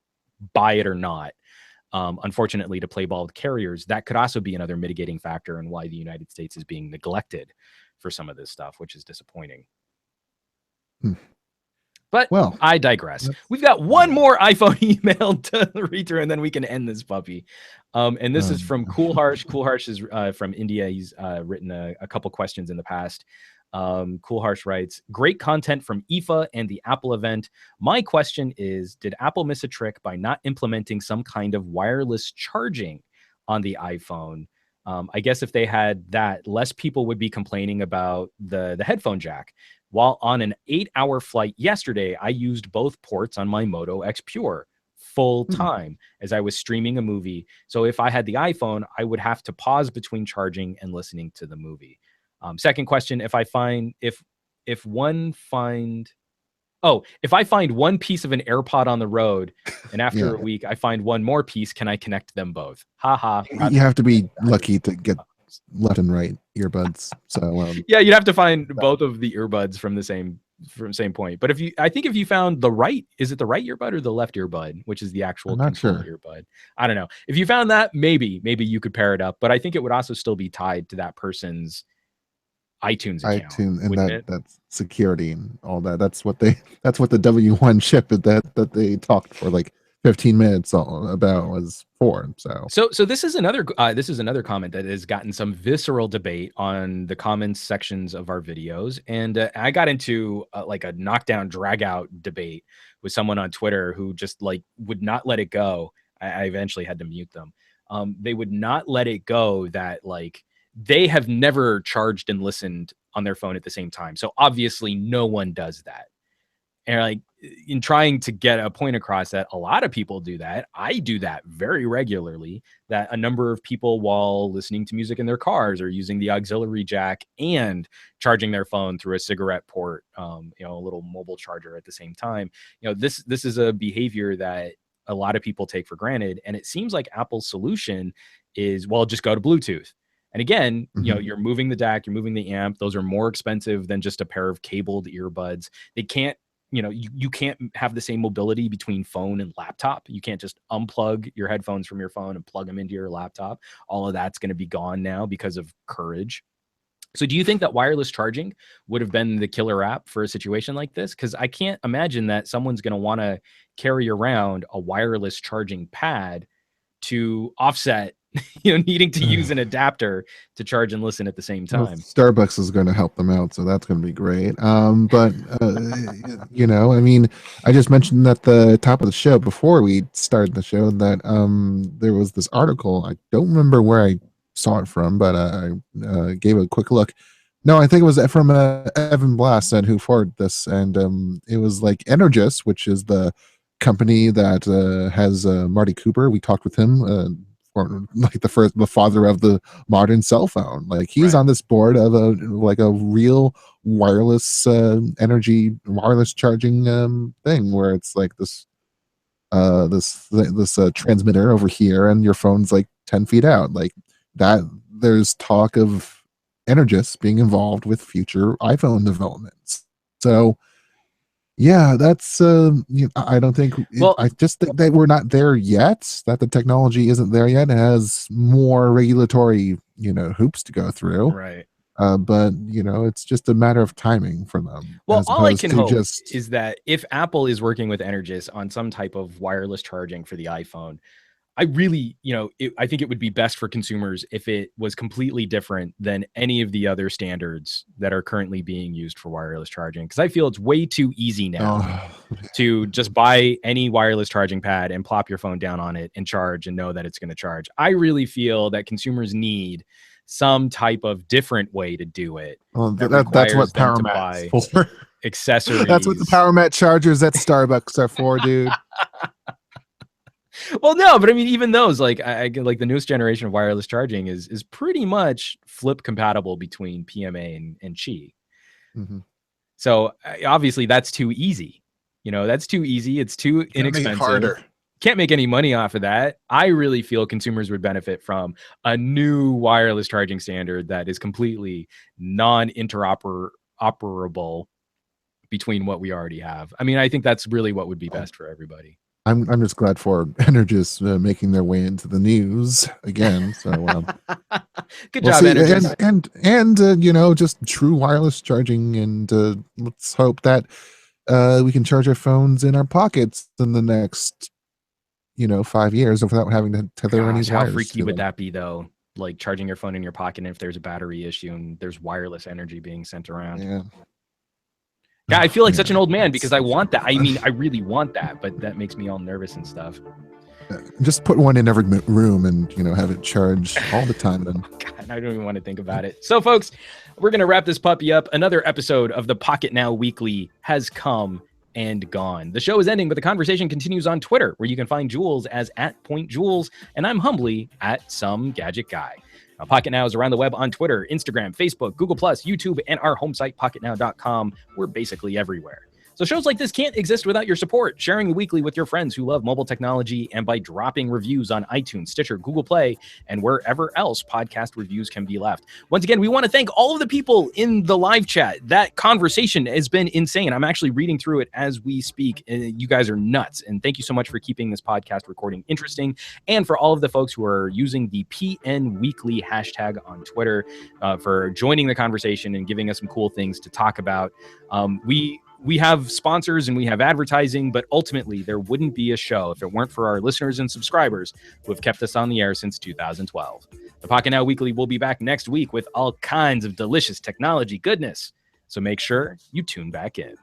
buy it or not. Unfortunately, to play ball with carriers, that could also be another mitigating factor in why the United States is being neglected for some of this stuff, which is disappointing. But I digress. We've got one more iPhone email to read through, and then we can end this puppy. And this is from Cool Harsh. Cool Harsh is from India. He's written a couple questions in the past. Cool Harsh writes, great content from IFA and the Apple event. My question is, did Apple miss a trick by not implementing some kind of wireless charging on the iPhone? I guess if they had that, less people would be complaining about the headphone jack. While on an 8-hour flight yesterday, I used both ports on my Moto X Pure full time as I was streaming a movie. So if I had the iPhone, I would have to pause between charging and listening to the movie. Second question, if I find one piece of an AirPod on the road and after a week I find one more piece, can I connect them both? You have to be lucky to get left and right earbuds. So
you'd have to find both of the earbuds from the same point. But I think if you found is it the right earbud or the left earbud, which is the actual earbud? I don't know. If you found that, maybe you could pair it up. But I think it would also still be tied to that person's iTunes account.
And that's security and all that. That's what the W1 chip that they talked for like 15 minutes all about was for. So
this is another comment that has gotten some visceral debate on the comments sections of our videos, and I got into like a knockdown drag out debate with someone on Twitter who just like would not let it go. I eventually had to mute them. They would not let it go that like they have never charged and listened on their phone at the same time. So obviously no one does that. And like in trying to get a point across that a lot of people do that, I do that very regularly, that a number of people while listening to music in their cars are using the auxiliary jack and charging their phone through a cigarette port, a little mobile charger at the same time. This is a behavior that a lot of people take for granted. And it seems like Apple's solution is, well, just go to Bluetooth. And again, you're moving the DAC, you're moving the amp. Those are more expensive than just a pair of cabled earbuds. They can't, you can't have the same mobility between phone and laptop. You can't just unplug your headphones from your phone and plug them into your laptop. All of that's going to be gone now because of Courage. So do you think that wireless charging would have been the killer app for a situation like this? Because I can't imagine that someone's going to want to carry around a wireless charging pad to offset, needing to use an adapter to charge and listen at the same
Well,
time.
Starbucks is going to help them out, so that's going to be great. But I mean, I just mentioned at the top of the show before we started the show that there was this article. I don't remember where I saw it from, but I gave it a quick look. No, I think it was from Evan Blass and who forwarded this, and it was like Energous, which is the company that has Marty Cooper. We talked with him, like the father of the modern cell phone. Like he's
Right.
on this board of a real wireless wireless charging thing where it's like this transmitter over here, and your phone's like 10 feet out. Like that, there's talk of Energous being involved with future iPhone developments. So yeah, that's I don't think I just think that we're not there yet, that the technology isn't there yet. It has more regulatory hoops to go through,
Right.
but it's just a matter of timing for them.
Well,
as
all I
opposed
can
to
hope
just
is that if Apple is working with Energous on some type of wireless charging for the iPhone, I really, I think it would be best for consumers if it was completely different than any of the other standards that are currently being used for wireless charging. Because I feel it's way too easy now to just buy any wireless charging pad and plop your phone down on it and charge and know that it's going to charge. I really feel that consumers need some type of different way to do it.
Well, that's what Power Mat's for.
Accessories.
That's what the Power Mat chargers at Starbucks are for, dude.
Well, no, but I mean, even those, like, I like the newest generation of wireless charging is pretty much flip compatible between PMA and Qi.
Mm-hmm.
So obviously that's too easy. That's too easy. It's too inexpensive.
Harder.
Can't make any money off of that. I really feel consumers would benefit from a new wireless charging standard that is completely non-interoperable between what we already have. I mean, I think that's really what would be best for everybody.
I'm just glad for Energous making their way into the news again. So
good job, Energous.
And just true wireless charging, and let's hope that we can charge our phones in our pockets in the next 5 years without having to tether any wires.
How freaky would that be, though? Like charging your phone in your pocket, and if there's a battery issue and there's wireless energy being sent around.
Yeah.
God, I feel like such an old man because I want that. I mean, I really want that, but that makes me all nervous and stuff.
Just put one in every room and, have it charge all the time. Then.
God, I don't even want to think about it. So, folks, we're going to wrap this puppy up. Another episode of the Pocketnow Weekly has come and gone. The show is ending, but the conversation continues on Twitter, where you can find Jules as @PointJules, and I'm humbly @SomeGadgetGuy. Pocketnow is around the web on Twitter, Instagram, Facebook, Google+, YouTube, and our home site, pocketnow.com. We're basically everywhere. So shows like this can't exist without your support. Sharing the weekly with your friends who love mobile technology, and by dropping reviews on iTunes, Stitcher, Google Play, and wherever else podcast reviews can be left. Once again, we want to thank all of the people in the live chat. That conversation has been insane. I'm actually reading through it as we speak. You guys are nuts. And thank you so much for keeping this podcast recording interesting. And for all of the folks who are using the PN Weekly hashtag on Twitter for joining the conversation and giving us some cool things to talk about. We have sponsors and we have advertising, but ultimately there wouldn't be a show if it weren't for our listeners and subscribers who have kept us on the air since 2012. The Pocketnow Weekly will be back next week with all kinds of delicious technology goodness. So make sure you tune back in.